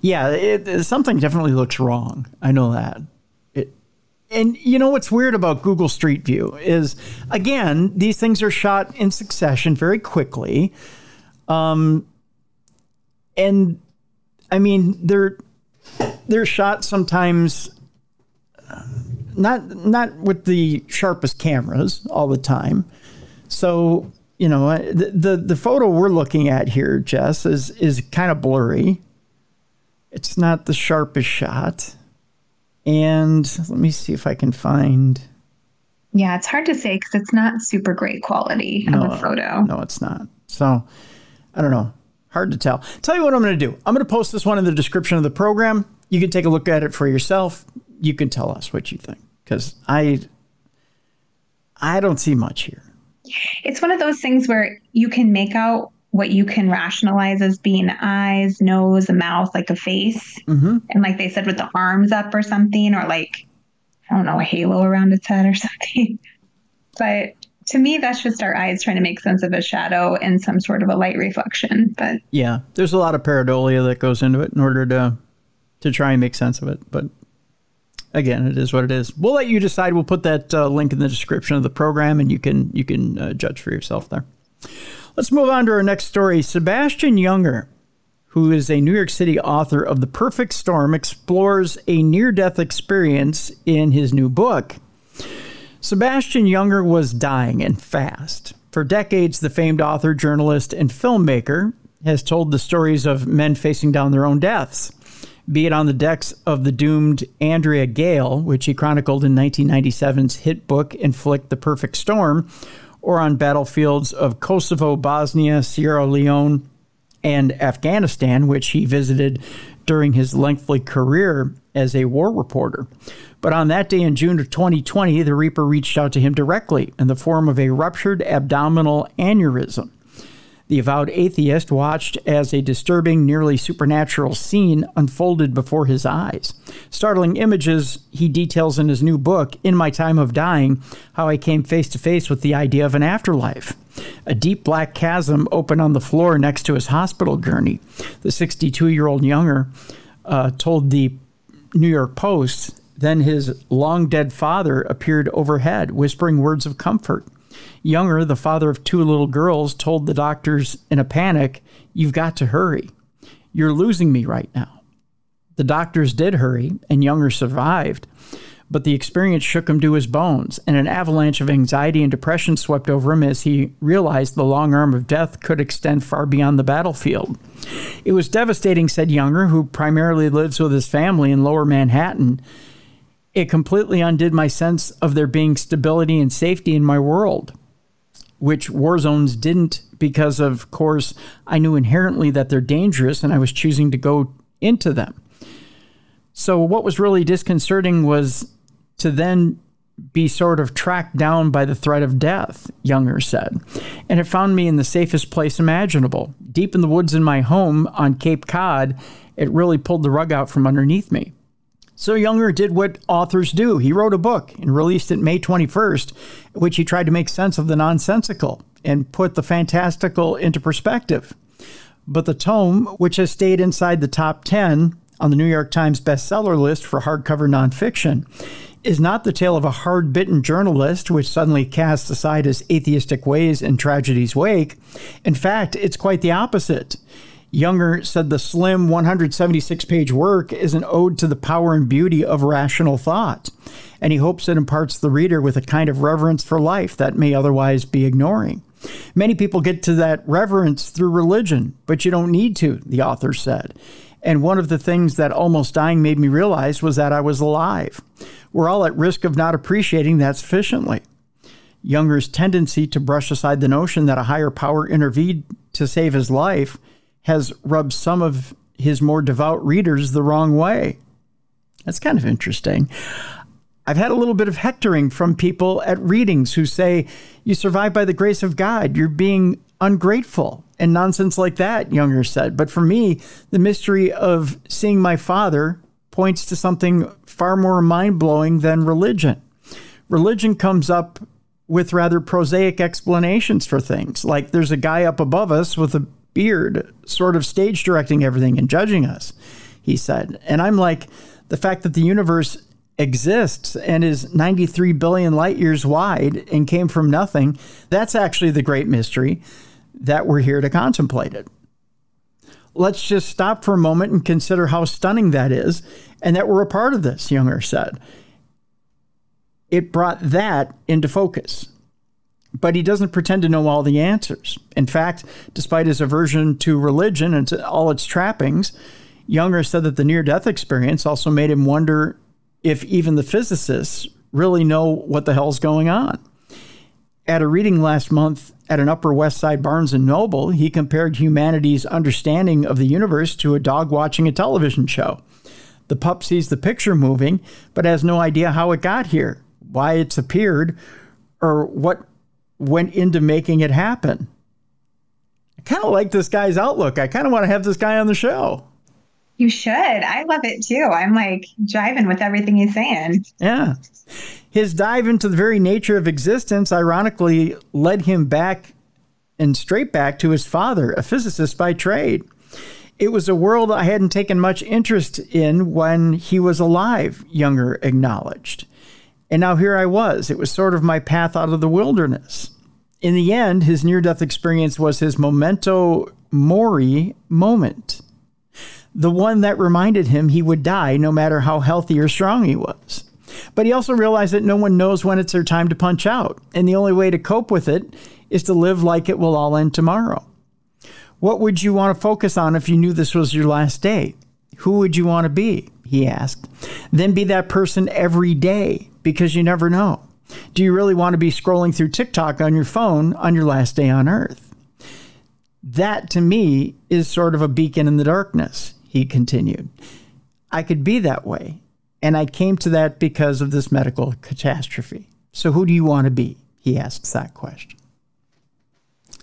Yeah, something definitely looks wrong. I know that. And you know what's weird about Google Street View is, again, these things are shot in succession very quickly. And I mean, they're shot sometimes not with the sharpest cameras all the time. So, you know, the photo we're looking at here, Jess, is kind of blurry. It's not the sharpest shot. And let me see if I can find. Yeah, it's hard to say because it's not super great quality of a photo. No, it's not. So, I don't know. Hard to tell. Tell you what I'm going to do. I'm going to post this one in the description of the program. You can take a look at it for yourself. You can tell us what you think, because I don't see much here. It's one of those things where you can make out what you can rationalize as being eyes, nose, a mouth, like a face. Mm-hmm. And like they said, with the arms up or something, or like, I don't know, a halo around its head or something. But to me, that's just our eyes trying to make sense of a shadow and some sort of a light reflection. But yeah, there's a lot of pareidolia that goes into it in order to try and make sense of it. But again, it is what it is. We'll let you decide. We'll put that link in the description of the program, and you can judge for yourself there. Let's move on to our next story. Sebastian Junger, who is a New York City author of The Perfect Storm, explores a near-death experience in his new book. Sebastian Junger was dying and fast. For decades, the famed author, journalist, and filmmaker has told the stories of men facing down their own deaths, be it on the decks of the doomed Andrea Gale, which he chronicled in 1997's hit book and flick The Perfect Storm, or on battlefields of Kosovo, Bosnia, Sierra Leone, and Afghanistan, which he visited during his lengthy career as a war reporter. But on that day in June of 2020, the Reaper reached out to him directly in the form of a ruptured abdominal aneurysm. The avowed atheist watched as a disturbing, nearly supernatural scene unfolded before his eyes. Startling images he details in his new book, In My Time of Dying, how I came face to face with the idea of an afterlife. A deep black chasm opened on the floor next to his hospital gurney. The 62-year-old Junger told the New York Post, then his long-dead father appeared overhead, whispering words of comfort. Junger, the father of two little girls, told the doctors in a panic, "You've got to hurry. You're losing me right now." The doctors did hurry, and Junger survived, but the experience shook him to his bones, and an avalanche of anxiety and depression swept over him as he realized the long arm of death could extend far beyond the battlefield. "It was devastating," said Junger, who primarily lives with his family in Lower Manhattan. "It completely undid my sense of there being stability and safety in my world, which war zones didn't, because, of course, I knew inherently that they're dangerous and I was choosing to go into them. So what was really disconcerting was to then be sort of tracked down by the threat of death," Junger said. "And it found me in the safest place imaginable. Deep in the woods in my home on Cape Cod, it really pulled the rug out from underneath me." So Junger did what authors do. He wrote a book and released it May 21st, in which he tried to make sense of the nonsensical and put the fantastical into perspective. But the tome, which has stayed inside the top 10 on the New York Times bestseller list for hardcover nonfiction, is not the tale of a hard-bitten journalist which suddenly casts aside his atheistic ways in tragedy's wake. In fact, it's quite the opposite. Junger said the slim 176-page work is an ode to the power and beauty of rational thought, and he hopes it imparts the reader with a kind of reverence for life that may otherwise be ignoring. "Many people get to that reverence through religion, but you don't need to," the author said. "And one of the things that almost dying made me realize was that I was alive. We're all at risk of not appreciating that sufficiently." Junger's tendency to brush aside the notion that a higher power intervened to save his life has rubbed some of his more devout readers the wrong way. That's kind of interesting. I've had a little bit of hectoring from people at readings who say, "You survive by the grace of God. You're being ungrateful and nonsense like that, Younger said. But for me, the mystery of seeing my father points to something far more mind-blowing than religion. Religion comes up with rather prosaic explanations for things, like there's a guy up above us with a beard sort of stage directing everything and judging us, he said. And I'm like, the fact that the universe exists and is 93 billion light years wide and came from nothing, that's actually the great mystery that we're here to contemplate it. Let's just stop for a moment and consider how stunning that is and that we're a part of this, Younger said. It brought that into focus. But he doesn't pretend to know all the answers. In fact, despite his aversion to religion and to all its trappings, Younger said that the near-death experience also made him wonder if even the physicists really know what the hell's going on. At a reading last month at an Upper West Side Barnes & Noble, he compared humanity's understanding of the universe to a dog watching a television show. The pup sees the picture moving, but has no idea how it got here, why it's appeared, or what went into making it happen. I kind of like this guy's outlook. I kind of want to have this guy on the show. You should. I love it too. I'm like jiving with everything he's saying. Yeah. His dive into the very nature of existence ironically led him back and straight back to his father, a physicist by trade. It was a world I hadn't taken much interest in when he was alive, Younger acknowledged. And now here I was. It was sort of my path out of the wilderness. In the end, his near-death experience was his memento mori moment. The one that reminded him he would die no matter how healthy or strong he was. But he also realized that no one knows when it's their time to punch out. And the only way to cope with it is to live like it will all end tomorrow. What would you want to focus on if you knew this was your last day? Who would you want to be? He asked. Then be that person every day, because you never know. Do you really want to be scrolling through TikTok on your phone on your last day on Earth? That, to me, is sort of a beacon in the darkness, he continued. I could be that way, and I came to that because of this medical catastrophe. So who do you want to be? He asks that question.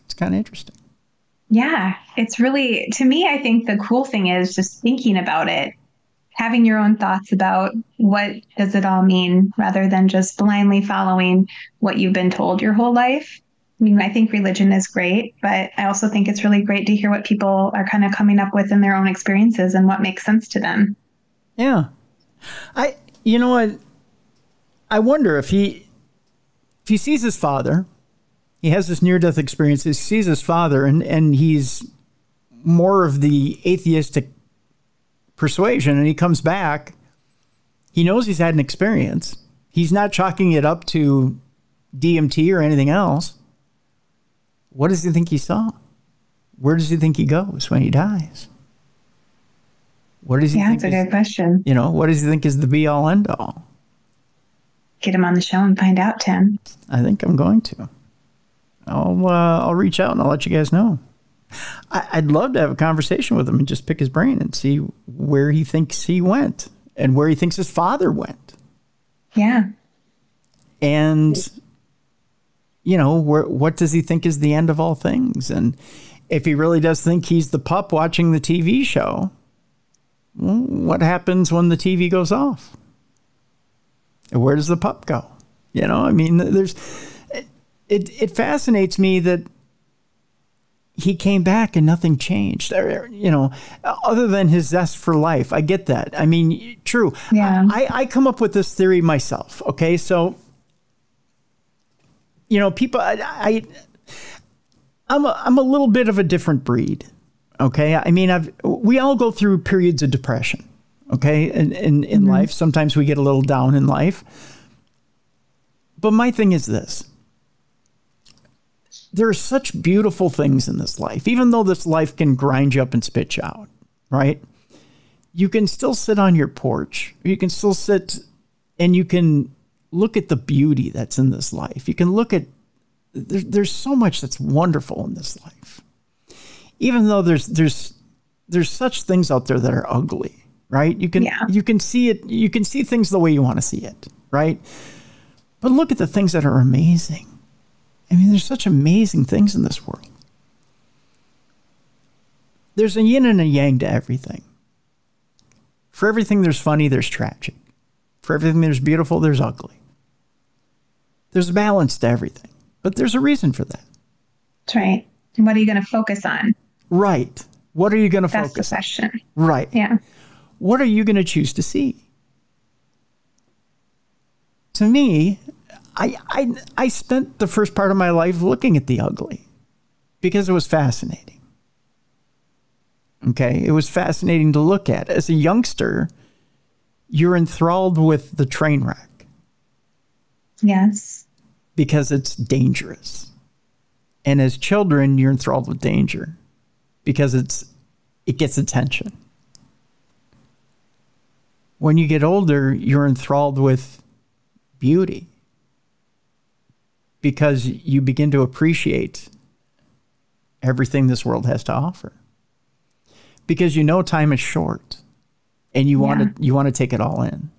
It's kind of interesting. Yeah, it's really, to me, I think the cool thing is just thinking about it, having your own thoughts about what does it all mean, rather than just blindly following what you've been told your whole life. I mean, I think religion is great, but I also think it's really great to hear what people are kind of coming up with in their own experiences and what makes sense to them. Yeah. You know what? I wonder if he sees his father, he has this near-death experience, he sees his father, and he's more of the atheistic persuasion, and he comes back, he knows he's had an experience. He's not chalking it up to DMT or anything else. What does he think he saw? Where does he think he goes when he dies? What does he think? That's a good question. You know, what does he think is the be-all, end-all? Get him on the show and find out, Tim. I think I'm going to. I'll reach out and I'll let you guys know. I'd love to have a conversation with him and just pick his brain and see where he thinks he went and where he thinks his father went. Yeah. And, you know, what does he think is the end of all things? And if he really does think he's the pup watching the TV show, well, what happens when the TV goes off? Where does the pup go? You know, I mean, it fascinates me that he came back and nothing changed, you know, other than his zest for life. I get that. I mean, true. Yeah. I come up with this theory myself. Okay. So, you know, people, I'm a little bit of a different breed. Okay. I mean, we all go through periods of depression. Okay. In life, sometimes we get a little down in life, but my thing is this. There are such beautiful things in this life, even though this life can grind you up and spit you out, right? You can still sit on your porch. You can still sit and you can look at the beauty that's in this life. You can look at, there's so much that's wonderful in this life. Even though there's such things out there that are ugly, right? You can see it. You can see things the way you want to see it, right? But look at the things that are amazing. I mean, there's such amazing things in this world. There's a yin and a yang to everything. For everything there's funny, there's tragic. For everything there's beautiful, there's ugly. There's a balance to everything. But there's a reason for that. That's right. And what are you going to focus on? Right. What are you going to focus on? That's the question. Right. Yeah. What are you going to choose to see? To me, I spent the first part of my life looking at the ugly because it was fascinating. Okay? It was fascinating to look at. As a youngster, you're enthralled with the train wreck. Yes. Because it's dangerous. And as children, you're enthralled with danger because it gets attention. When you get older, you're enthralled with beauty because you begin to appreciate everything this world has to offer. Because you know time is short and you want to take it all in.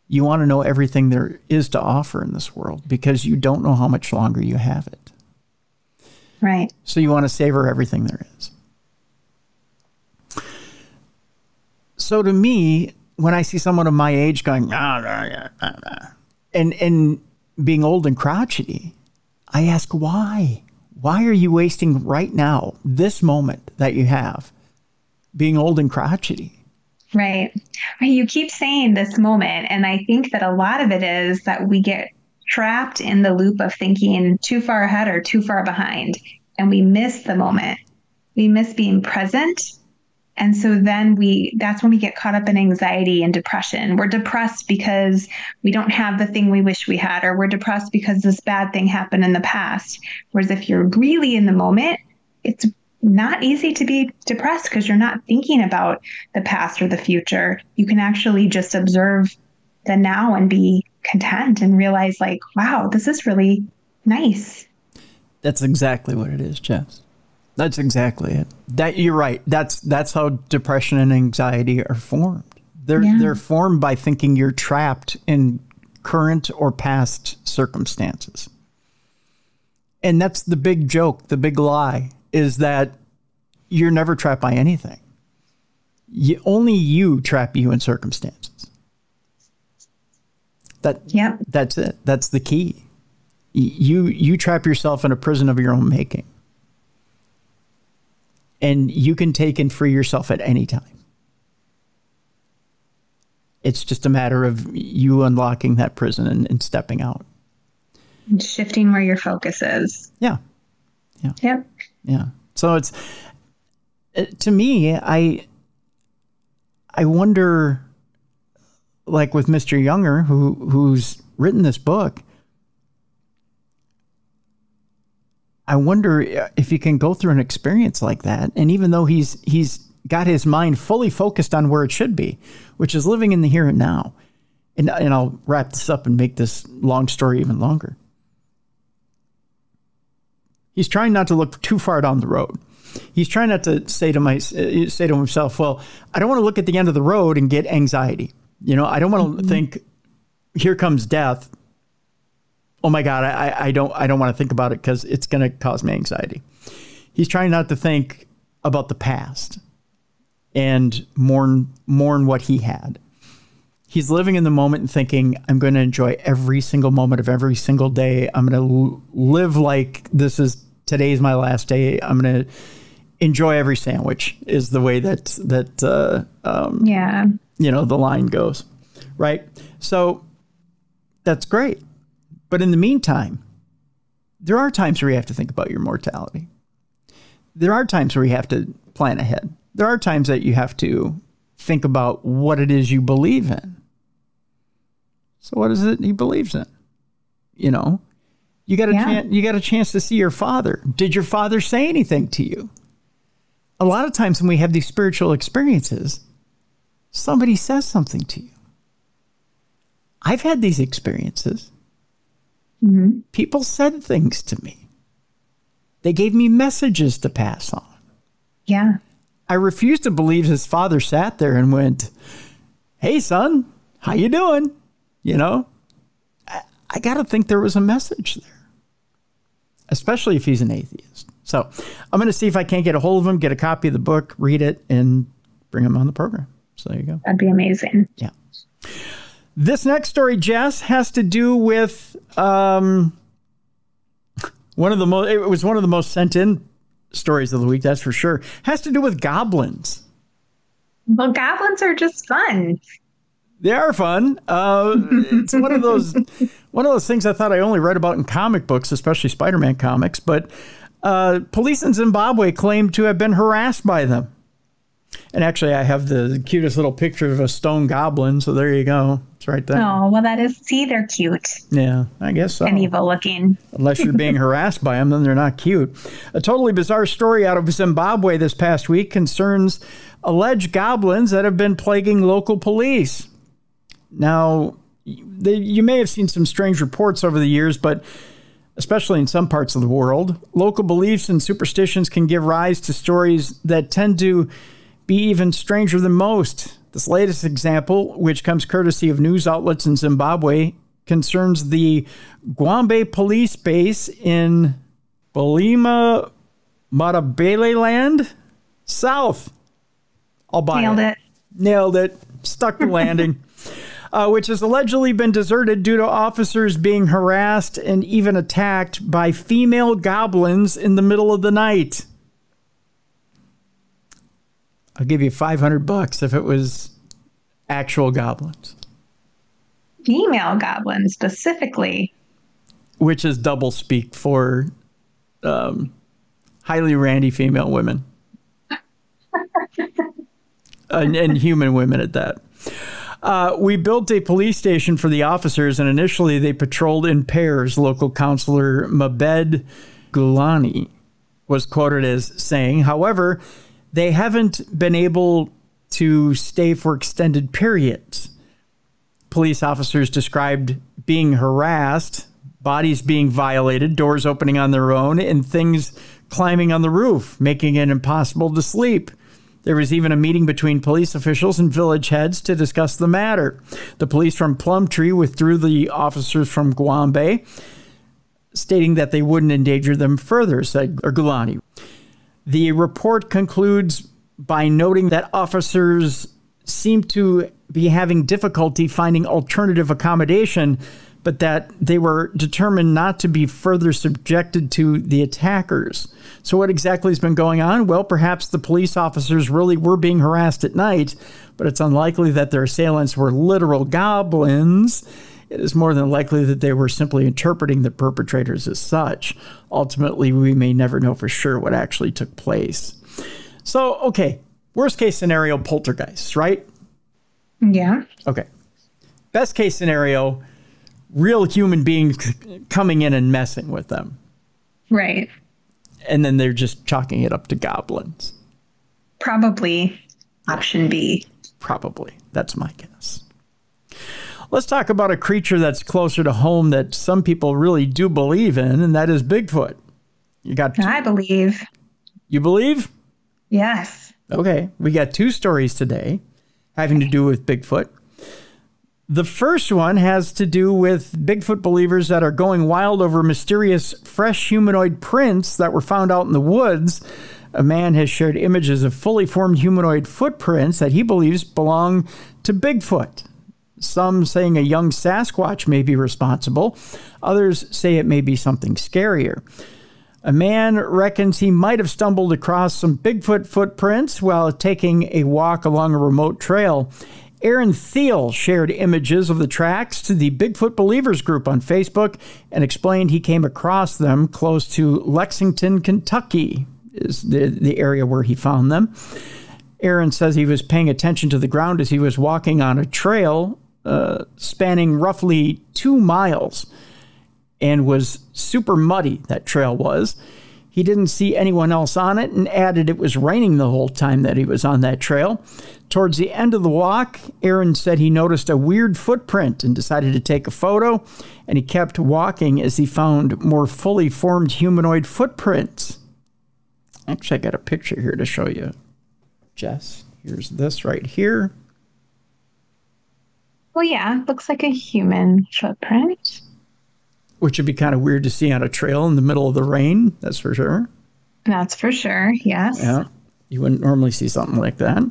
You want to know everything there is to offer in this world because you don't know how much longer you have it. Right. So you want to savor everything there is. So to me, when I see someone of my age going, and being old and crotchety, I ask why? Why are you wasting right now, this moment that you have, being old and crotchety? Right. You keep saying this moment, and I think that a lot of it is that we get trapped in the loop of thinking too far ahead or too far behind, and we miss the moment. We miss being present. And so then that's when we get caught up in anxiety and depression. We're depressed because we don't have the thing we wish we had, or we're depressed because this bad thing happened in the past. Whereas if you're really in the moment, it's not easy to be depressed because you're not thinking about the past or the future. You can actually just observe the now and be content and realize like, wow, this is really nice. That's exactly what it is, Jess. That's exactly it. That you're right. That's how depression and anxiety are formed. They're formed by thinking you're trapped in current or past circumstances. And that's the big joke, the big lie, is that you're never trapped by anything. Only you trap you in circumstances. That's it. That's the key. You trap yourself in a prison of your own making. And you can take and free yourself at any time. It's just a matter of you unlocking that prison and stepping out. And shifting where your focus is. Yeah. Yep. Yeah. So it's, to me, I wonder, like with Mr. Younger, who's written this book, I wonder if he can go through an experience like that. And even though he's got his mind fully focused on where it should be, which is living in the here and now. And I'll wrap this up and make this long story even longer. He's trying not to look too far down the road. He's trying not to say to himself, well, I don't want to look at the end of the road and get anxiety. You know, I don't want to think, here comes death. Oh my God, I don't want to think about it because it's going to cause me anxiety. He's trying not to think about the past and mourn what he had. He's living in the moment and thinking, I'm going to enjoy every single moment of every single day. I'm going to live like today's my last day. I'm going to enjoy every sandwich is the way that the line goes. Right. So that's great. But in the meantime, there are times where you have to think about your mortality. There are times where you have to plan ahead. There are times that you have to think about what it is you believe in. So what is it he believes in? You know, you got a chance to see your father. Did your father say anything to you? A lot of times when we have these spiritual experiences, somebody says something to you. I've had these experiences. Mm-hmm. People said things to me. They gave me messages to pass on. Yeah. I refused to believe his father sat there and went, hey, son, how you doing? You know, I got to think there was a message there, especially if he's an atheist. So I'm going to see if I can't get a hold of him, get a copy of the book, read it, and bring him on the program. So there you go. That'd be amazing. Yeah. This next story, Jess, has to do with one of the most. It was one of the most sent in stories of the week. That's for sure. Has to do with goblins. Well, goblins are just fun. They are fun. It's one of those things I thought I only read about in comic books, especially Spider-Man comics. But police in Zimbabwe claim to have been harassed by them. And actually, I have the cutest little picture of a stone goblin. So there you go. It's right there. Oh, well, that is. See, they're cute. Yeah, I guess so. And evil looking. Unless you're being harassed by them, then they're not cute. A totally bizarre story out of Zimbabwe this past week concerns alleged goblins that have been plaguing local police. Now, you may have seen some strange reports over the years, but especially in some parts of the world, local beliefs and superstitions can give rise to stories that tend to be even stranger than most. This latest example, which comes courtesy of news outlets in Zimbabwe, concerns the Gwambe police base in Bulima, Matabeleland South. I'll buy Nailed it. Nailed it. Stuck the landing. Which has allegedly been deserted due to officers being harassed and even attacked by female goblins in the middle of the night. I'll give you $500 if it was actual goblins. Female goblins, specifically. Which is double speak for highly randy female women. and human women at that. We built a police station for the officers, and initially they patrolled in pairs. Local councillor Mabed Gulani was quoted as saying, however, they haven't been able to stay for extended periods. Police officers described being harassed, bodies being violated, doors opening on their own, and things climbing on the roof, making it impossible to sleep. There was even a meeting between police officials and village heads to discuss the matter. The police from Plumtree withdrew the officers from Gwambe, stating that they wouldn't endanger them further, said Gulani. The report concludes by noting that officers seem to be having difficulty finding alternative accommodation, but that they were determined not to be further subjected to the attackers. So what exactly has been going on? Well, perhaps the police officers really were being harassed at night, but it's unlikely that their assailants were literal goblins. It is more than likely that they were simply interpreting the perpetrators as such. Ultimately, we may never know for sure what actually took place. So, okay, worst case scenario, poltergeists, right? Yeah. Okay. Best case scenario, real human beings coming in and messing with them. Right. And then they're just chalking it up to goblins. Probably option B. Probably. That's my guess. Let's talk about a creature that's closer to home that some people really do believe in, and that is Bigfoot. I believe. You believe? Yes. Okay. We got two stories today having to do with Bigfoot. The first one has to do with Bigfoot believers that are going wild over mysterious fresh humanoid prints that were found out in the woods. A man has shared images of fully formed humanoid footprints that he believes belong to Bigfoot. Some saying a young Sasquatch may be responsible. Others say it may be something scarier. A man reckons he might have stumbled across some Bigfoot footprints while taking a walk along a remote trail. Aaron Thiel shared images of the tracks to the Bigfoot Believers group on Facebook and explained he came across them close to Lexington, Kentucky, is the area where he found them. Aaron says he was paying attention to the ground as he was walking on a trail spanning roughly 2 miles and was super muddy, that trail was. He didn't see anyone else on it and added it was raining the whole time that he was on that trail. Towards the end of the walk, Aaron said he noticed a weird footprint and decided to take a photo, and he kept walking as he found more fully formed humanoid footprints. Actually, I got a picture here to show you, Jess. Here's this right here. Well, yeah, looks like a human footprint. Which would be kind of weird to see on a trail in the middle of the rain, that's for sure. That's for sure. Yes. Yeah. You wouldn't normally see something like that.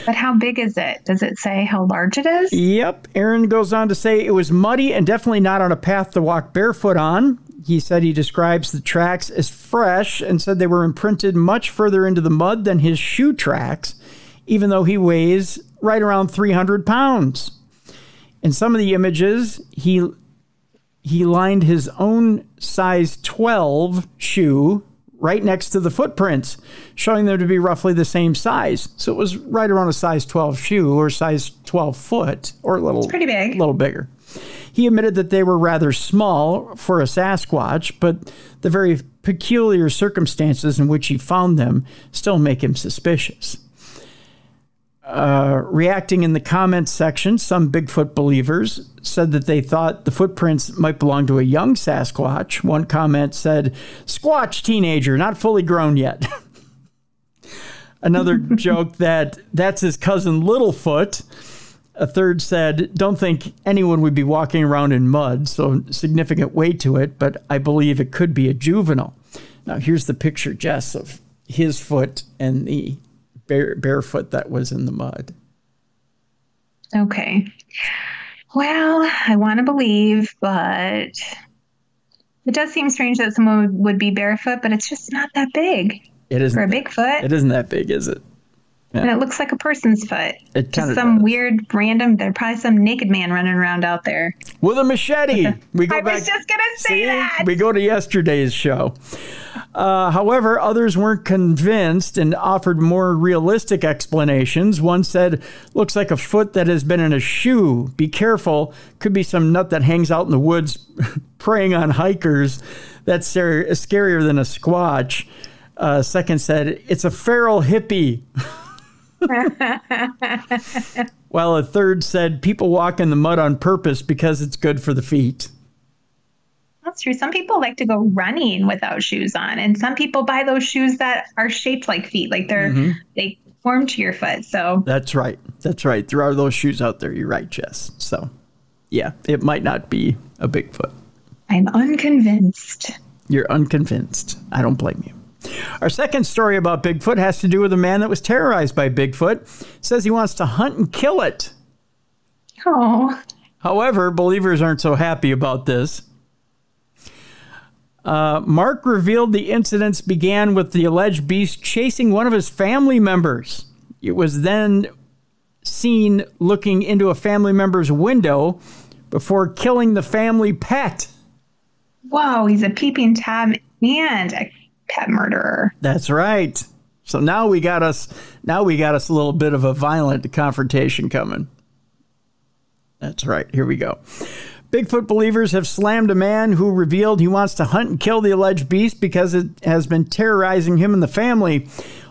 But how big is it? Does it say how large it is? Yep. Aaron goes on to say it was muddy and definitely not on a path to walk barefoot on. He said he describes the tracks as fresh and said they were imprinted much further into the mud than his shoe tracks, even though he weighs right around 300 pounds. In some of the images, he lined his own size 12 shoe right next to the footprints, showing them to be roughly the same size. So it was right around a size 12 shoe or size 12 foot or a little, it's pretty big. A little bigger. He admitted that they were rather small for a Sasquatch, but the very peculiar circumstances in which he found them still make him suspicious. Reacting in the comments section, some Bigfoot believers said that they thought the footprints might belong to a young Sasquatch. One comment said, "Squatch teenager, not fully grown yet." Another joked that that's his cousin Littlefoot. A third said, "Don't think anyone would be walking around in mud, so significant weight to it, but I believe it could be a juvenile." Now here's the picture, Jess, of his foot and the barefoot that was in the mud. Okay. Well, I want to believe, but it does seem strange that someone would be barefoot, but it's just not that big. It isn't for a Bigfoot. It isn't that big, is it? Yeah. And it looks like a person's foot. It kind of some does. Weird, random. There's probably some naked man running around out there with a machete. We go I back, was just gonna say that. We go to yesterday's show. However, others weren't convinced and offered more realistic explanations. One said, "Looks like a foot that has been in a shoe. Be careful. Could be some nut that hangs out in the woods preying on hikers. That's scarier than a squatch." Second said, "It's a feral hippie." While a third said, "People walk in the mud on purpose because it's good for the feet." That's true. Some people like to go running without shoes on, and some people buy those shoes that are shaped like feet, like they form to your foot. So that's right. That's right. There are those shoes out there. You're right, Jess. So yeah, it might not be a Bigfoot. I'm unconvinced. You're unconvinced. I don't blame you. Our second story about Bigfoot has to do with a man that was terrorized by Bigfoot. Says he wants to hunt and kill it. Oh. However, believers aren't so happy about this. Mark revealed the incidents began with the alleged beast chasing one of his family members. It was then seen looking into a family member's window before killing the family pet. Whoa, he's a peeping Tom and a pet murderer. That's right. So now we got us a little bit of a violent confrontation coming. That's right. Here we go. Bigfoot believers have slammed a man who revealed he wants to hunt and kill the alleged beast because it has been terrorizing him and the family.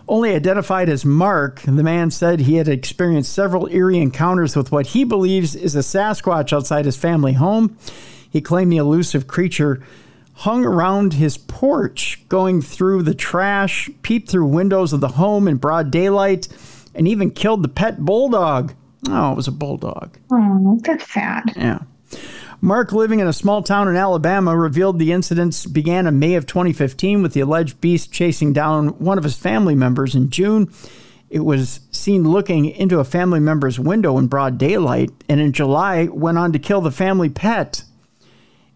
Only identified as Mark, the man said he had experienced several eerie encounters with what he believes is a Sasquatch outside his family home. He claimed the elusive creature hung around his porch, going through the trash, peeped through windows of the home in broad daylight, and even killed the pet bulldog. Oh, it was a bulldog. Oh, that's sad. Yeah. Mark, living in a small town in Alabama, revealed the incidents began in May of 2015 with the alleged beast chasing down one of his family members. In June, it was seen looking into a family member's window in broad daylight, and in July, went on to kill the family pet.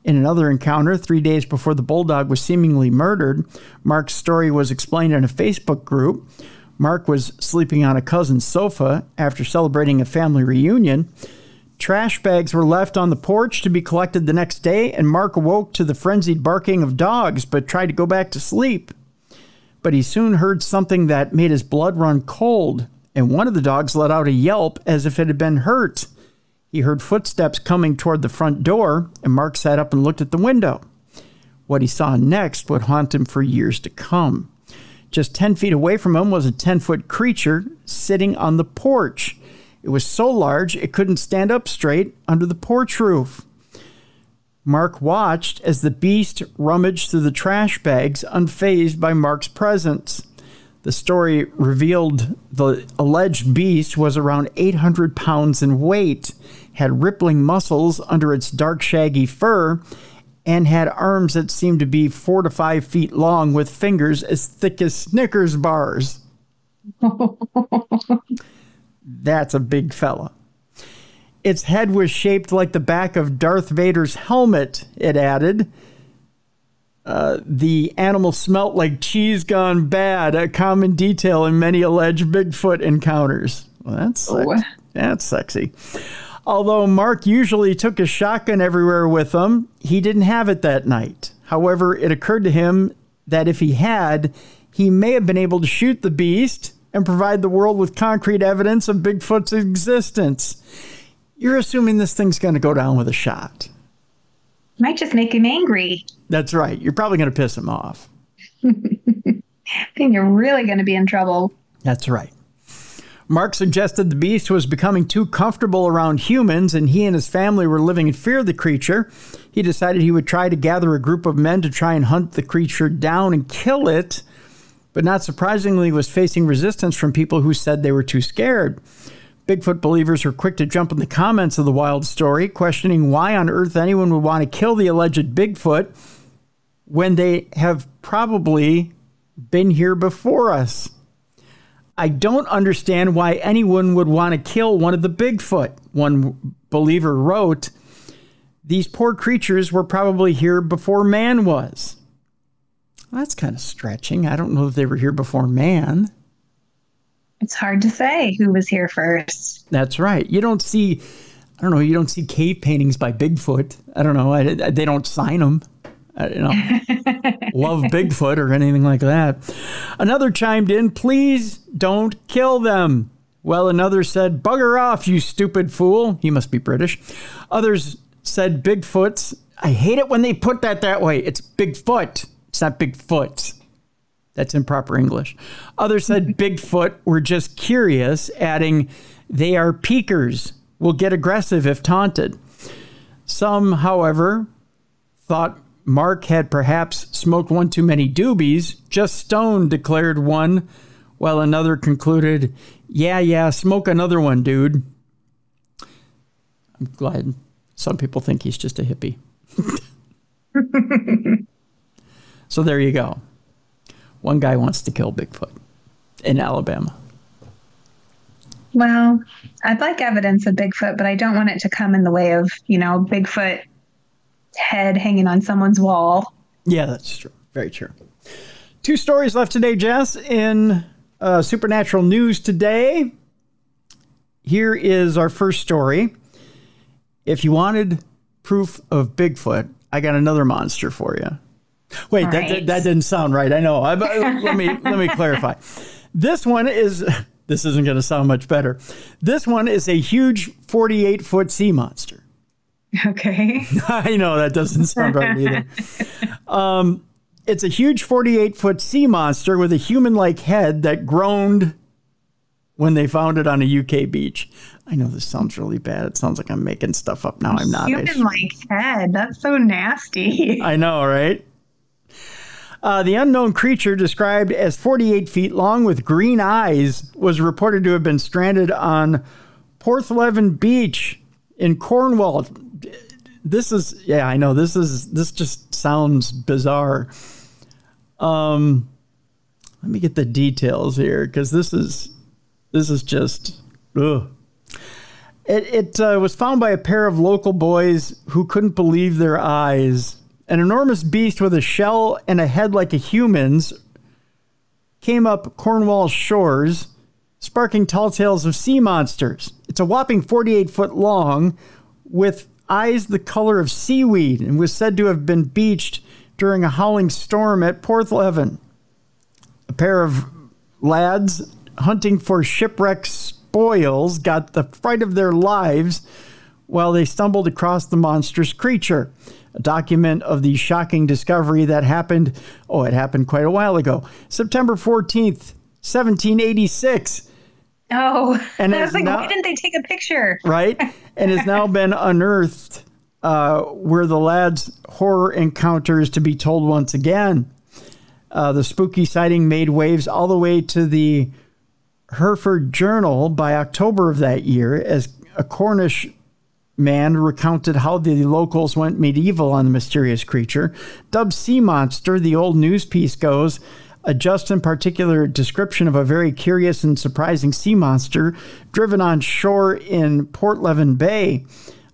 In another encounter, 3 days before the bulldog was seemingly murdered, Mark's story was explained in a Facebook group. Mark was sleeping on a cousin's sofa after celebrating a family reunion. Trash bags were left on the porch to be collected the next day, and Mark awoke to the frenzied barking of dogs, but tried to go back to sleep. But he soon heard something that made his blood run cold, and one of the dogs let out a yelp as if it had been hurt. He heard footsteps coming toward the front door, and Mark sat up and looked at the window. What he saw next would haunt him for years to come. Just 10 feet away from him was a 10-foot creature sitting on the porch. It was so large it couldn't stand up straight under the porch roof. Mark watched as the beast rummaged through the trash bags, unfazed by Mark's presence. The story revealed the alleged beast was around 800 pounds in weight, had rippling muscles under its dark, shaggy fur, and had arms that seemed to be 4 to 5 feet long with fingers as thick as Snickers bars. That's a big fella. Its head was shaped like the back of Darth Vader's helmet, it added. The animal smelt like cheese gone bad, a common detail in many alleged Bigfoot encounters. Well, that's sexy. Although Mark usually took a shotgun everywhere with him, he didn't have it that night. However, it occurred to him that if he had, he may have been able to shoot the beast and provide the world with concrete evidence of Bigfoot's existence. You're assuming this thing's going to go down with a shot. Might just make him angry. That's right. You're probably going to piss him off. Then you're really going to be in trouble. That's right. Mark suggested the beast was becoming too comfortable around humans, and he and his family were living in fear of the creature. He decided he would try to gather a group of men to try and hunt the creature down and kill it, but not surprisingly was facing resistance from people who said they were too scared. Bigfoot believers were quick to jump in the comments of the wild story, questioning why on earth anyone would want to kill the alleged Bigfoot when they have probably been here before us. I don't understand why anyone would want to kill one of the Bigfoot. One believer wrote, "These poor creatures were probably here before man was." Well, that's kind of stretching. I don't know if they were here before man. It's hard to say who was here first. That's right. You don't see, I don't know, you don't see cave paintings by Bigfoot. I don't know. They don't sign them. Love Bigfoot or anything like that. Another chimed in, "Please don't kill them." Well, another said, "Bugger off, you stupid fool." He must be British. Others said, "Bigfoots." I hate it when they put that way. It's Bigfoot. It's not Bigfoot. That's improper English. Others said Bigfoot were just curious, adding, "They are peekers, will get aggressive if taunted." Some, however, thought Mark had perhaps smoked one too many doobies. "Just stoned," declared one, while another concluded, yeah, smoke another one, dude." I'm glad some people think he's just a hippie. So there you go. One guy wants to kill Bigfoot in Alabama. Well, I'd like evidence of Bigfoot, but I don't want it to come in the way of, Bigfoot head hanging on someone's wall. Yeah, that's true. Very true. 2 stories left today, Jess, in supernatural news today. Here is our first story. If you wanted proof of Bigfoot, I got another monster for you. Wait, that didn't sound right. I know. Let me clarify. This isn't going to sound much better. This one is a huge 48-foot sea monster. Okay. I know that doesn't sound right either. It's a huge 48-foot sea monster with a human-like head that groaned when they found it on a UK beach. I know this sounds really bad. It sounds like I'm making stuff up now. I'm not. Human-like head. That's so nasty. I know, right? The unknown creature, described as 48 feet long with green eyes, was reported to have been stranded on Porthleven Beach in Cornwall. This just sounds bizarre. Let me get the details here, because this is just, ugh. It was found by a pair of local boys who couldn't believe their eyes. An enormous beast with a shell and a head like a human's came up Cornwall shores, sparking tall tales of sea monsters. It's a whopping 48 foot long with eyes the color of seaweed and was said to have been beached during a howling storm at Porthleven. A pair of lads hunting for shipwreck spoils got the fright of their lives while they stumbled across the monstrous creature. A document of the shocking discovery that happened, it happened quite a while ago, September 14th, 1786. Oh, and I was like, why didn't they take a picture? Right? And has now been unearthed, where the lads' horror encounters to be told once again. The spooky sighting made waves all the way to the Hereford Journal by October of that year, as a Cornish man recounted how the locals went medieval on the mysterious creature. Dubbed sea monster, the old news piece goes, a just and particular description of a very curious and surprising sea monster driven on shore in Portleven Bay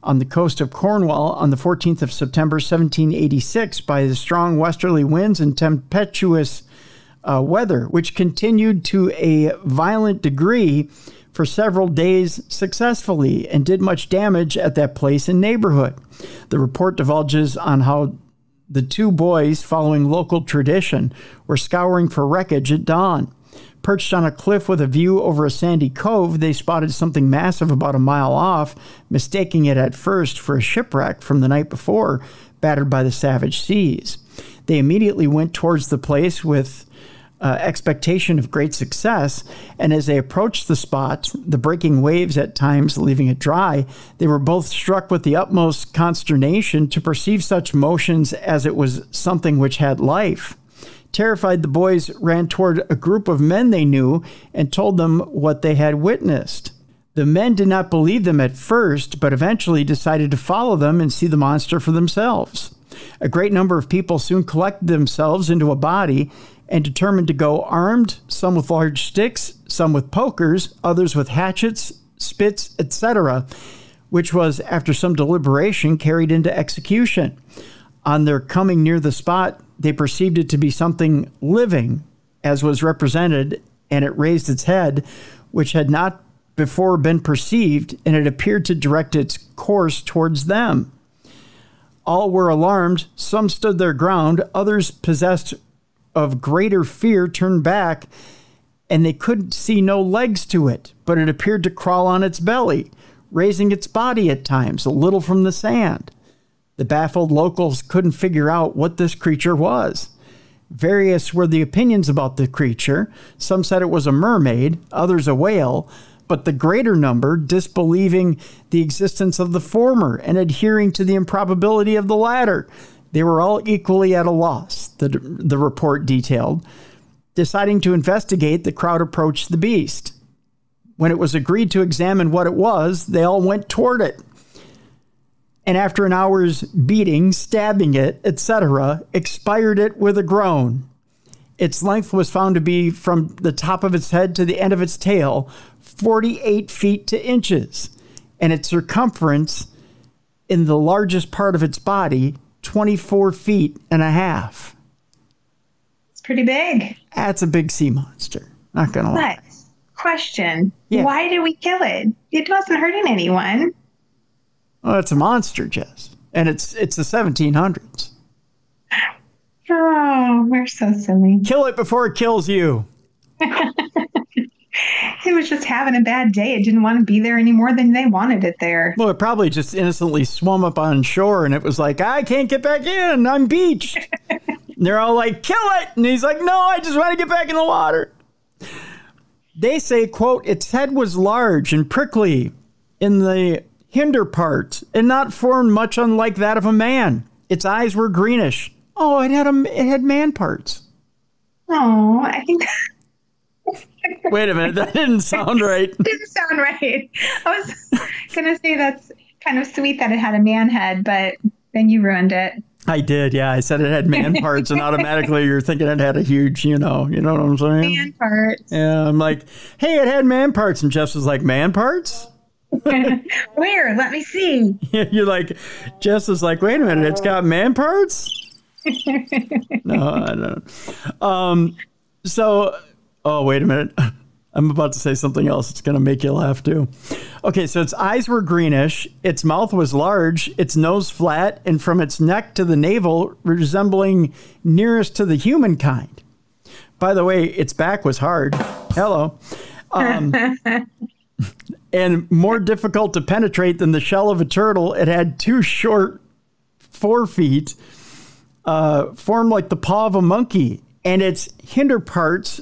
on the coast of Cornwall on the 14th of September 1786 by the strong westerly winds and tempestuous weather, which continued to a violent degree for several days successfully and did much damage at that place and neighborhood. The report divulges on how the two boys, following local tradition, were scouring for wreckage at dawn. Perched on a cliff with a view over a sandy cove, they spotted something massive about a mile off, mistaking it at first for a shipwreck from the night before, battered by the savage seas. They immediately went towards the place with expectation of great success, and as they approached the spot, the breaking waves at times leaving it dry, they were both struck with the utmost consternation to perceive such motions as it was something which had life. Terrified, the boys ran toward a group of men they knew and told them what they had witnessed. The men did not believe them at first, but eventually decided to follow them and see the monster for themselves. A great number of people soon collected themselves into a body and determined to go armed, some with large sticks, some with pokers, others with hatchets, spits, etc., which was, after some deliberation, carried into execution. On their coming near the spot, they perceived it to be something living, as was represented, and it raised its head, which had not before been perceived, and it appeared to direct its course towards them. All were alarmed, some stood their ground, others possessed of greater fear turned back, and they could see no legs to it, but it appeared to crawl on its belly, raising its body at times a little from the sand. The baffled locals couldn't figure out what this creature was. Various were the opinions about the creature. Some said it was a mermaid, others a whale, but the greater number disbelieving the existence of the former and adhering to the improbability of the latter. They were all equally at a loss, the report detailed. Deciding to investigate, the crowd approached the beast. When it was agreed to examine what it was, they all went toward it. And after an hour's beating, stabbing it, etc., expired it with a groan. Its length was found to be from the top of its head to the end of its tail, 48 feet to inches, and its circumference in the largest part of its body, 24 feet and a half. It's pretty big. That's a big sea monster. Not going to lie. But, question, why did we kill it? It wasn't hurting anyone. Well, it's a monster, Jess. And it's the 1700s. Oh, we're so silly. Kill it before it kills you. It was just having a bad day. It didn't want to be there any more than they wanted it there. Well, it probably just innocently swum up on shore, and it was like, I can't get back in. I'm beached. And they're all like, kill it. And he's like, no, I just want to get back in the water. They say, quote, its head was large and prickly in the hinder part and not formed much unlike that of a man. Its eyes were greenish. Oh, it had man parts. Oh, I think... Wait a minute, that didn't sound right. It didn't sound right. I was going to say that's kind of sweet that it had a man head, but then you ruined it. I did, yeah. I said it had man parts, and automatically you're thinking it had a huge, you know what I'm saying? Man parts. Yeah, I'm like, hey, it had man parts, and Jess was like, man parts? Where? Let me see. You're like, Jess is like, wait a minute, it's got man parts? No, I don't. Oh, wait a minute. I'm about to say something else. It's going to make you laugh too. Okay, so its eyes were greenish. Its mouth was large. Its nose flat. And from its neck to the navel, resembling nearest to the humankind. By the way, its back was hard. Hello. And more difficult to penetrate than the shell of a turtle. It had two short forefeet, formed like the paw of a monkey. And its hinder parts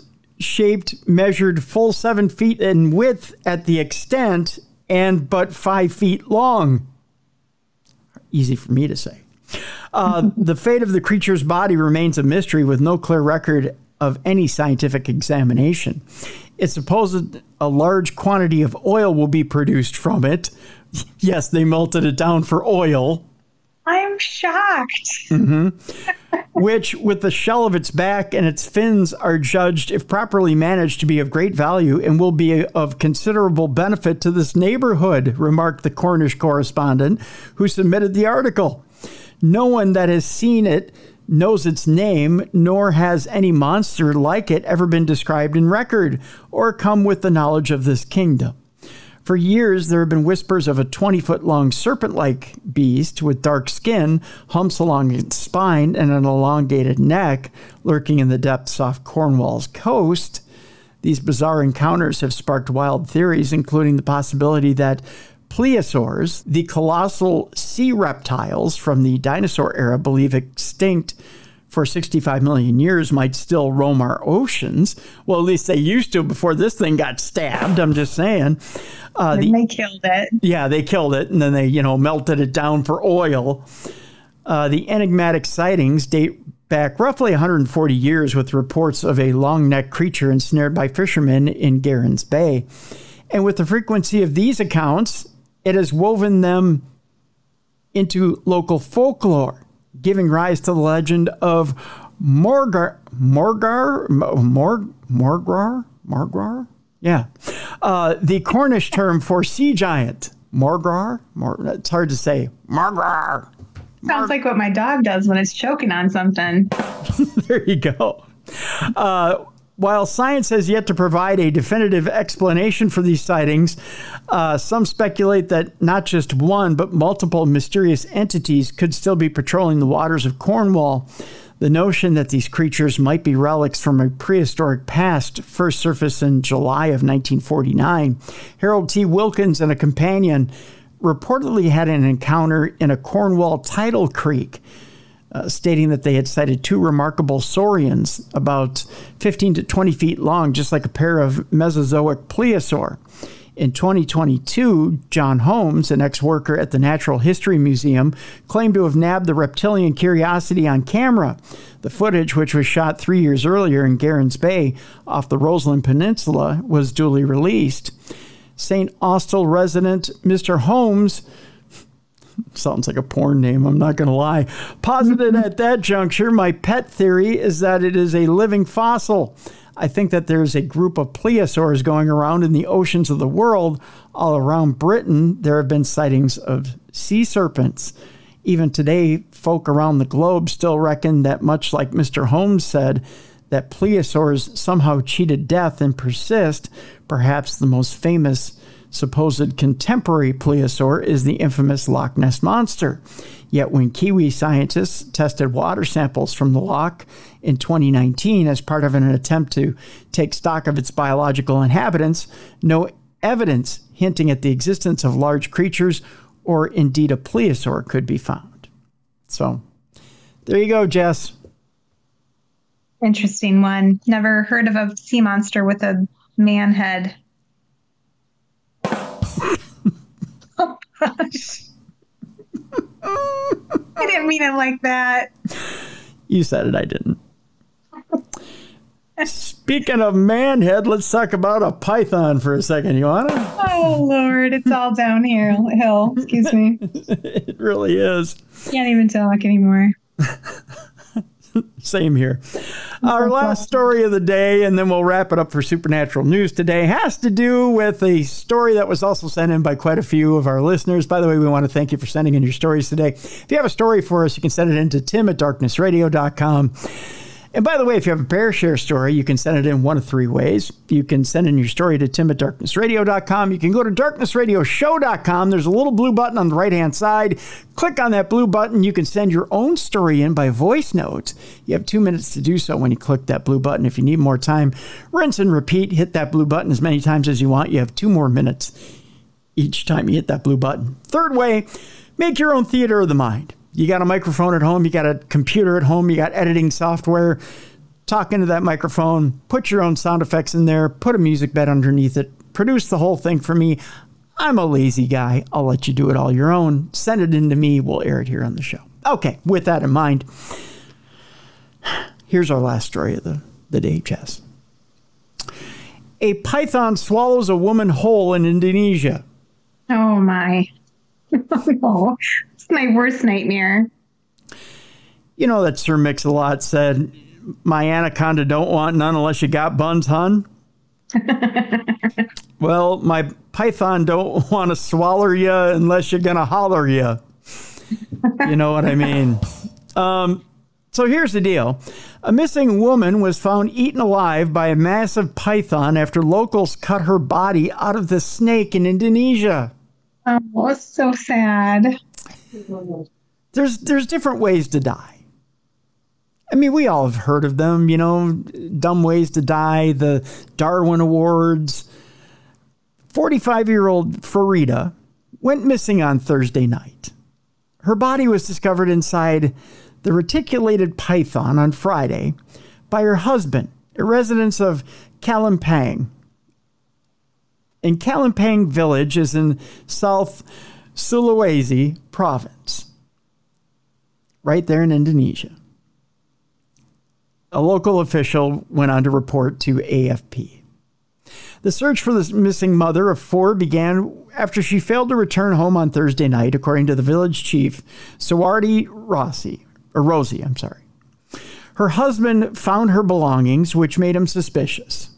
measured full 7 feet in width at the extent and but 5 feet long. Easy for me to say. The fate of the creature's body remains a mystery with no clear record of any scientific examination. It's supposed a large quantity of oil will be produced from it, Yes, they melted it down for oil. I'm shocked. Which, with the shell of its back and its fins, are judged, if properly managed, to be of great value and will be of considerable benefit to this neighborhood, remarked the Cornish correspondent who submitted the article. No one that has seen it knows its name, nor has any monster like it ever been described in record or come with the knowledge of this kingdom. For years, there have been whispers of a 20-foot-long serpent-like beast with dark skin, humps along its spine, and an elongated neck lurking in the depths off Cornwall's coast. These bizarre encounters have sparked wild theories, including the possibility that plesiosaurs, the colossal sea reptiles from the dinosaur era believed extinct for 65 million years, might still roam our oceans. Well, at least they used to before this thing got stabbed. I'm just saying. They killed it. Yeah, they killed it, and then they, melted it down for oil. The enigmatic sightings date back roughly 140 years, with reports of a long-necked creature ensnared by fishermen in Garens Bay. And with the frequency of these accounts, it has woven them into local folklore, giving rise to the legend of Morgar? Yeah. The Cornish term for sea giant. Morgar? It's hard to say. Morgar. Sounds like what my dog does when it's choking on something. There you go. While science has yet to provide a definitive explanation for these sightings, some speculate that not just one, but multiple mysterious entities could still be patrolling the waters of Cornwall. The notion that these creatures might be relics from a prehistoric past first surfaced in July of 1949. Harold T. Wilkins and a companion reportedly had an encounter in a Cornwall tidal creek, stating that they had sighted two remarkable saurians about 15 to 20 feet long, just like a pair of Mesozoic plesiosaur. In 2022, John Holmes, an ex-worker at the Natural History Museum, claimed to have nabbed the reptilian curiosity on camera. The footage, which was shot 3 years earlier in Garens Bay off the Roseland Peninsula, was duly released. St. Austell resident Mr. Holmes, sounds like a porn name, I'm not going to lie, posited at that juncture, "My pet theory is that it is a living fossil. I think that there's a group of plesiosaurs going around in the oceans of the world. All around Britain, there have been sightings of sea serpents. Even today, folk around the globe still reckon that, much like Mr. Holmes said, that plesiosaurs somehow cheated death and persist. Perhaps the most famous supposed contemporary plesiosaur is the infamous Loch Ness Monster. Yet when Kiwi scientists tested water samples from the loch in 2019 as part of an attempt to take stock of its biological inhabitants, no evidence hinting at the existence of large creatures or indeed a plesiosaur could be found." So there you go, Jess. Interesting one. Never heard of a sea monster with a man head. Oh, gosh. I didn't mean it like that. You said it, I didn't. Speaking of manhead, let's talk about a python for a second. You want to? Oh, Lord. It's all downhill. Excuse me. It really is. Can't even talk anymore. Same here. Our last story of the day, and then we'll wrap it up for Supernatural News today, has to do with a story that was also sent in by quite a few of our listeners. By the way, we want to thank you for sending in your stories today. If you have a story for us, you can send it in to tim@darknessradio.com. And by the way, if you have a Parashare story, you can send it in one of three ways. You can send in your story to tim@darknessradio.com. You can go to darknessradioshow.com. There's a little blue button on the right-hand side. Click on that blue button. You can send your own story in by voice note. You have 2 minutes to do so when you click that blue button. If you need more time, rinse and repeat. Hit that blue button as many times as you want. You have 2 more minutes each time you hit that blue button. Third way, make your own theater of the mind. You got a microphone at home, you got a computer at home, you got editing software. Talk into that microphone, put your own sound effects in there, put a music bed underneath it, produce the whole thing for me. I'm a lazy guy. I'll let you do it all your own. Send it in to me. We'll air it here on the show. Okay, with that in mind, here's our last story of the day, Jess. A python swallows a woman whole in Indonesia. Oh, my. Oh, it's my worst nightmare. You know that Sir Mix-a-Lot said, "My anaconda don't want none unless you got buns, hun." Well, my python don't want to swallow you unless you're going to holler you. You know what I mean? So here's the deal. A missing woman was found eaten alive by a massive python after locals cut her body out of the snake in Indonesia. Oh, it's so sad. There's different ways to die. I mean, we all have heard of them, you know, dumb ways to die, the Darwin Awards. 45-year-old Farida went missing on Thursday night. Her body was discovered inside the reticulated python on Friday by her husband, a resident of Kalimpang. And Kalimpang village is in South Sulawesi province, right there in Indonesia. A local official went on to report to AFP. The search for the missing mother of four began after she failed to return home on Thursday night, according to the village chief, Sawardi Rosie. Her husband found her belongings, which made him suspicious.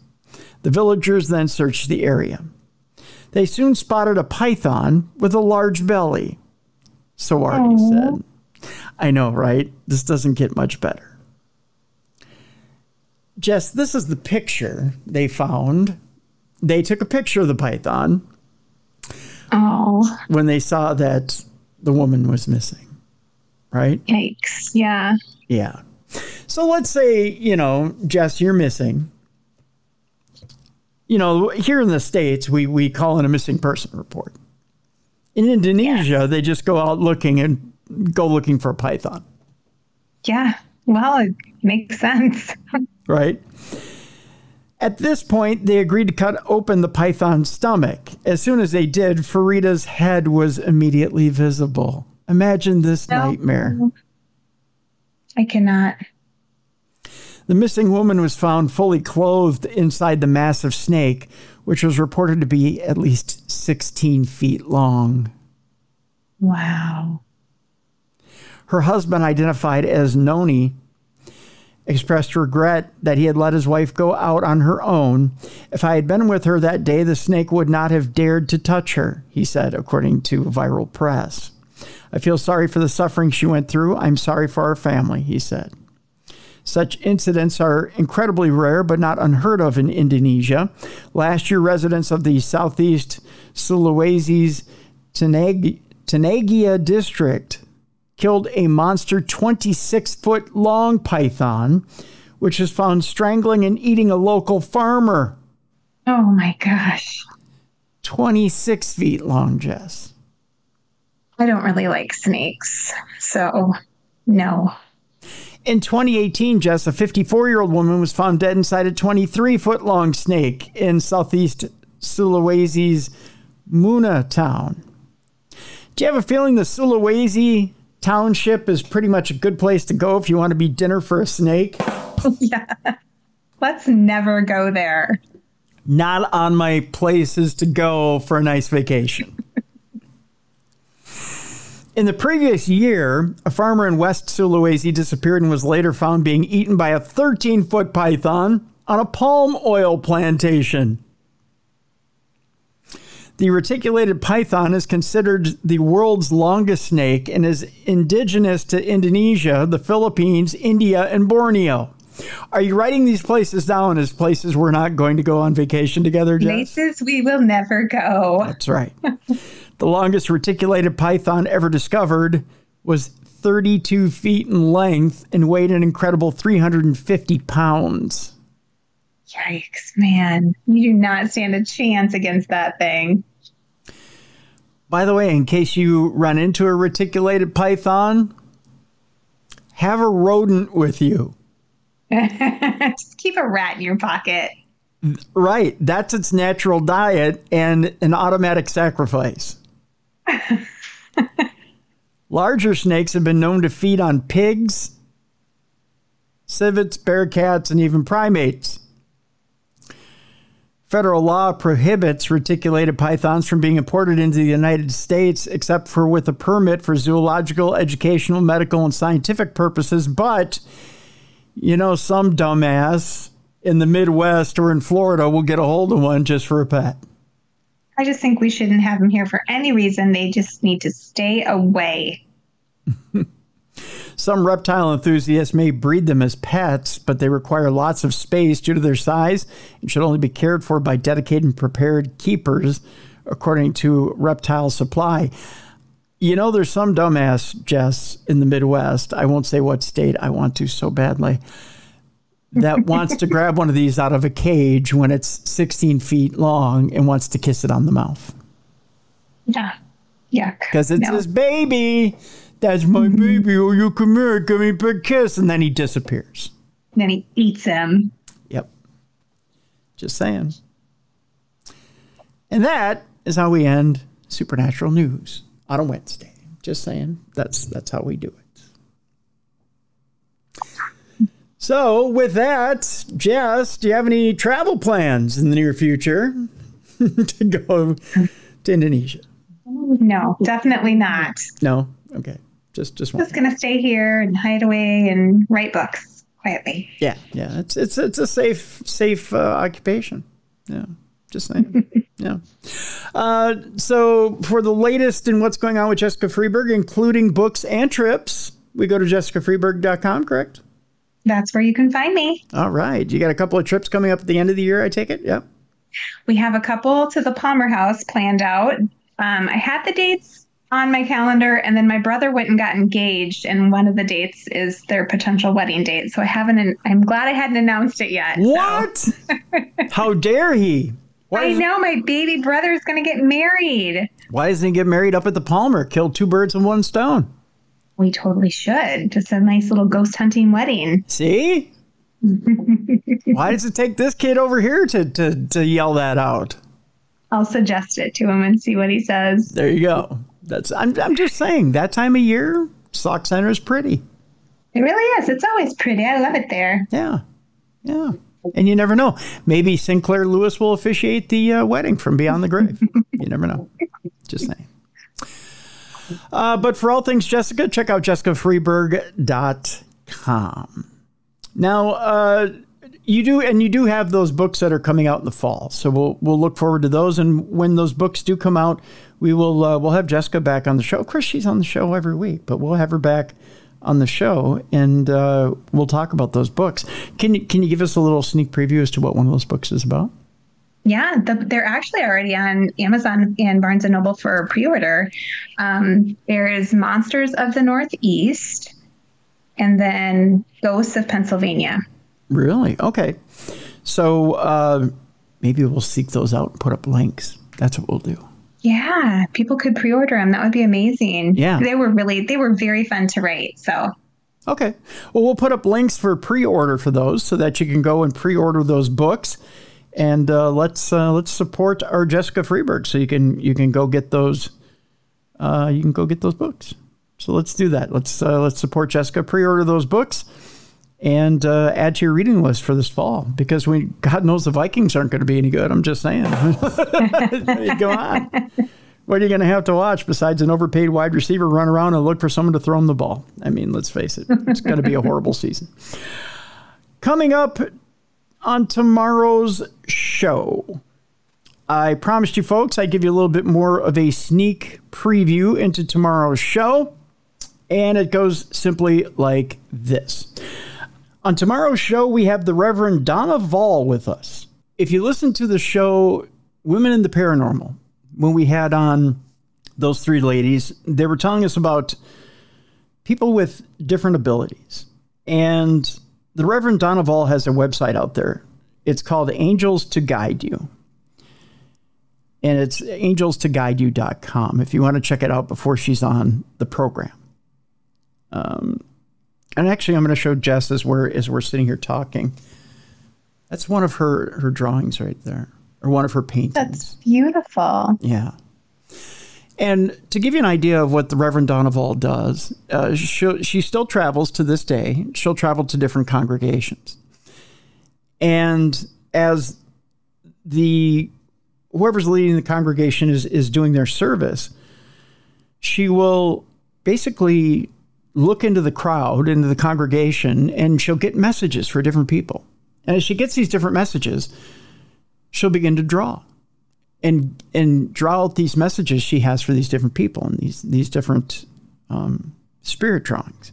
The villagers then searched the area. They soon spotted a python with a large belly, Sawardi said. I know, right? This doesn't get much better. Jess, this is the picture they found. They took a picture of the python when they saw that the woman was missing, right? Yikes. Yeah. Yeah. So let's say, you know, Jess, you're missing. You know, here in the States, we call it a missing person report. In Indonesia, they just go out looking for a python. Yeah. Well, it makes sense. Right? At this point, they agreed to cut open the python's stomach. As soon as they did, Farida's head was immediately visible. Imagine this nightmare. I cannot. The missing woman was found fully clothed inside the massive snake, which was reported to be at least 16 feet long. Wow. Her husband, identified as Noni, expressed regret that he had let his wife go out on her own. If I had been with her that day, the snake would not have dared to touch her, he said, according to Viral Press. I feel sorry for the suffering she went through. I'm sorry for our family, he said. Such incidents are incredibly rare, but not unheard of in Indonesia. Last year, residents of the southeast Sulawesi's Tenagia district killed a monster 26-foot-long python, which was found strangling and eating a local farmer. Oh, my gosh. 26 feet long, Jess. I don't really like snakes, so no. In 2018, Jess, a 54-year-old woman was found dead inside a 23-foot-long snake in southeast Sulawesi's Muna town. Do you have a feeling the Sulawesi township is pretty much a good place to go if you want to be dinner for a snake? Yeah. Let's never go there. Not on my places to go for a nice vacation. In the previous year, a farmer in West Sulawesi disappeared and was later found being eaten by a 13-foot python on a palm oil plantation. The reticulated python is considered the world's longest snake and is indigenous to Indonesia, the Philippines, India, and Borneo. Are you writing these places down as places we're not going to go on vacation together, Jess? Places we will never go. That's right. The longest reticulated python ever discovered was 32 feet in length and weighed an incredible 350 pounds. Yikes, man. You do not stand a chance against that thing. By the way, in case you run into a reticulated python, have a rodent with you. Just keep a rat in your pocket. Right. That's its natural diet and an automatic sacrifice. Larger snakes have been known to feed on pigs, civets, bearcats, and even primates. Federal law prohibits reticulated pythons from being imported into the United States except for with a permit for zoological, educational, medical, and scientific purposes. But, you know, some dumbass in the Midwest or in Florida will get a hold of one just for a pet. I just think we shouldn't have them here for any reason. They just need to stay away. Some reptile enthusiasts may breed them as pets, but they require lots of space due to their size and should only be cared for by dedicated and prepared keepers, according to Reptile Supply. You know, there's some dumbass, Jess, in the Midwest, I won't say what state, I want to so badly, that wants to grab one of these out of a cage when it's 16 feet long and wants to kiss it on the mouth. Yeah. Yuck. Because it's his baby. That's my baby. Oh, you come here. Give me a big kiss. And then he disappears. And then he eats him. Yep. Just saying. And that is how we end Supernatural News on a Wednesday. Just saying. That's how we do it. So with that, Jess, do you have any travel plans in the near future to go to Indonesia? No, definitely not. No? Okay. Just going to stay here and hide away and write books quietly. Yeah. It's a safe occupation. Yeah. Just saying. Yeah. So for the latest in what's going on with Jessica Freeburg, including books and trips, we go to jessicafreeburg.com, correct? That's where you can find me. All right. You got a couple of trips coming up at the end of the year, I take it? Yep. We have a couple to the Palmer House planned out. I had the dates on my calendar, and then my brother went and got engaged, and one of the dates is their potential wedding date. So I'm glad I hadn't announced it yet. What? So. How dare he? I know, my baby brother is going to get married. Why doesn't he get married up at the Palmer? Kill two birds with one stone. We totally should. Just a nice little ghost hunting wedding. See? Why does it take this kid over here to yell that out? I'll suggest it to him and see what he says. There you go. I'm just saying, that time of year, Sauk Center is pretty. It really is. It's always pretty. I love it there. Yeah. And you never know. Maybe Sinclair Lewis will officiate the wedding from beyond the grave. You never know. Just saying. But for all things Jessica, check out jessicafreeburg.com. Now, you do have those books that are coming out in the fall, so we'll look forward to those. And when those books do come out, we'll have Jessica back on the show. Of course, she's on the show every week, but we'll have her back on the show, and we'll talk about those books. Can you give us a little sneak preview as to what one of those books is about? Yeah, they're actually already on Amazon and Barnes & Noble for pre-order. There is Monsters of the Northeast, and then Ghosts of Pennsylvania. Really? Okay. So maybe we'll seek those out and put up links. That's what we'll do. Yeah, people could pre-order them. That would be amazing. Yeah. They were very fun to write. So. Okay. Well, we'll put up links for pre-order for those so that you can go and pre-order those books. And let's support our Jessica Freeburg so you can go get those. You can go get those books. So let's do that. Let's support Jessica, pre-order those books, and add to your reading list for this fall, because God knows the Vikings aren't going to be any good. I'm just saying. Go on. What are you going to have to watch besides an overpaid wide receiver run around and look for someone to throw him the ball? I mean, let's face it. It's going to be a horrible season. Coming up on tomorrow's show, I promised you folks I'd give you a little bit more of a sneak preview into tomorrow's show, and it goes simply like this. On tomorrow's show, we have the Reverend Donna Vall with us. If you listen to the show Women in the Paranormal, when we had on those three ladies, they were telling us about people with different abilities. And the Reverend Donna Vall has a website out there. It's called Angels to Guide You. And it's angelstoguideyou.com if you want to check it out before she's on the program. And actually, I'm going to show Jess as we're sitting here talking. That's one of her drawings right there, or one of her paintings. That's beautiful. Yeah. And to give you an idea of what the Reverend Donna Vall does, she still travels to this day. She'll travel to different congregations. And as whoever's leading the congregation is doing their service, she will basically look into the crowd, into the congregation, and she'll get messages for different people. And as she gets these different messages, she'll begin to draw and draw out these messages she has for these different people and these different spirit drawings.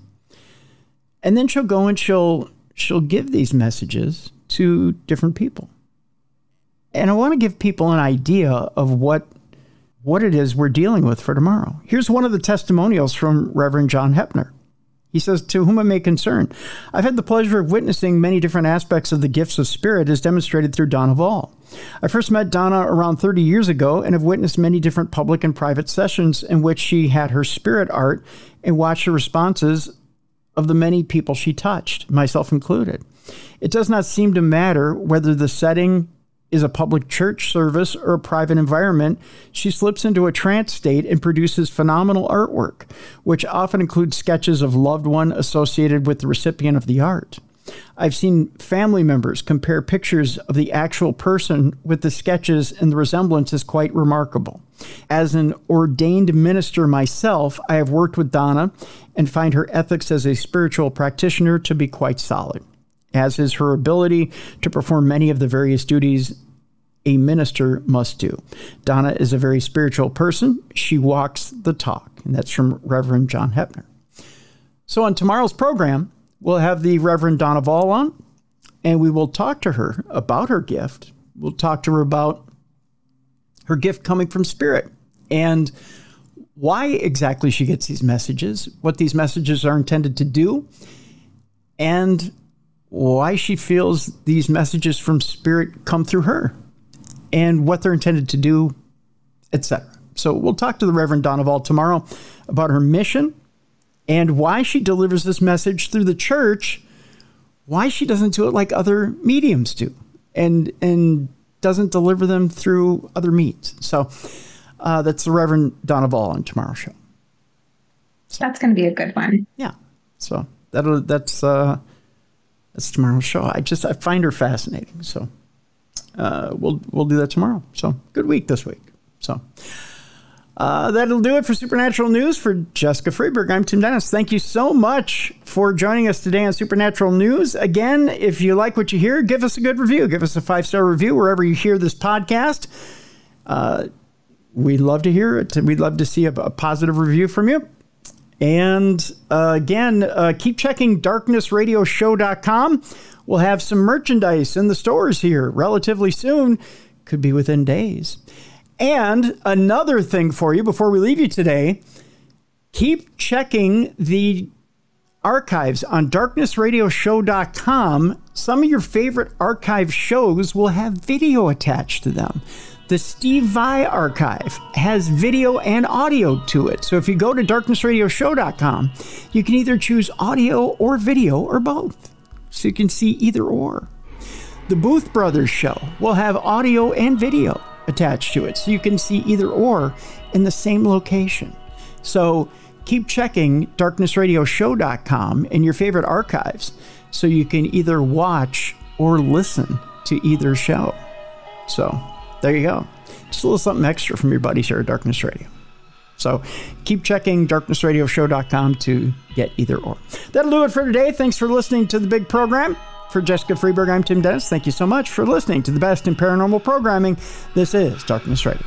And then she'll go and she'll give these messages to different people. And I want to give people an idea of what it is we're dealing with for tomorrow. Here's one of the testimonials from Reverend John Hepner. He says, "To whom it may concern, I've had the pleasure of witnessing many different aspects of the gifts of spirit as demonstrated through Donna Vall. I first met Donna around 30 years ago and have witnessed many different public and private sessions in which she had her spirit art and watched the responses of the many people she touched, myself included. It does not seem to matter whether the setting is a public church service or a private environment. She slips into a trance state and produces phenomenal artwork, which often includes sketches of loved one associated with the recipient of the art. I've seen family members compare pictures of the actual person with the sketches, and the resemblance is quite remarkable. As an ordained minister myself, I have worked with Donna and find her ethics as a spiritual practitioner to be quite solid, as is her ability to perform many of the various duties a minister must do. Donna is a very spiritual person. She walks the talk." And that's from Reverend John Hepner. So on tomorrow's program, we'll have the Reverend Donna Vall on, and we will talk to her about her gift. We'll talk to her about her gift coming from Spirit and why exactly she gets these messages, what these messages are intended to do, and why she feels these messages from Spirit come through her and what they're intended to do, etc. So we'll talk to the Reverend Donna Vall tomorrow about her mission and why she delivers this message through the church, why she doesn't do it like other mediums do and doesn't deliver them through other means. So that's the Reverend Donna Vall on tomorrow's show. So, that's going to be a good one. Yeah. So that's tomorrow's show. I find her fascinating. So we'll do that tomorrow. So good week this week. So that'll do it for Supernatural News. For Jessica Freeburg, I'm Tim Dennis. Thank you so much for joining us today on Supernatural News. Again, if you like what you hear, give us a good review. Give us a 5-star review wherever you hear this podcast. We'd love to hear it. We'd love to see a positive review from you. And again, keep checking darknessradioshow.com. We'll have some merchandise in the stores here relatively soon. Could be within days. And another thing for you before we leave you today, keep checking the archives on darknessradioshow.com. Some of your favorite archive shows will have video attached to them. The Steve Vai archive has video and audio to it. So if you go to darknessradioshow.com, you can either choose audio or video or both. So you can see either or. The Booth Brothers show will have audio and video attached to it. So you can see either or in the same location. So keep checking darknessradioshow.com in your favorite archives so you can either watch or listen to either show. So there you go. Just a little something extra from your buddies here at Darkness Radio. So keep checking darknessradioshow.com to get either or. That'll do it for today. Thanks for listening to the big program. For Jessica Freeburg, I'm Tim Dennis. Thank you so much for listening to the best in paranormal programming. This is Darkness Radio.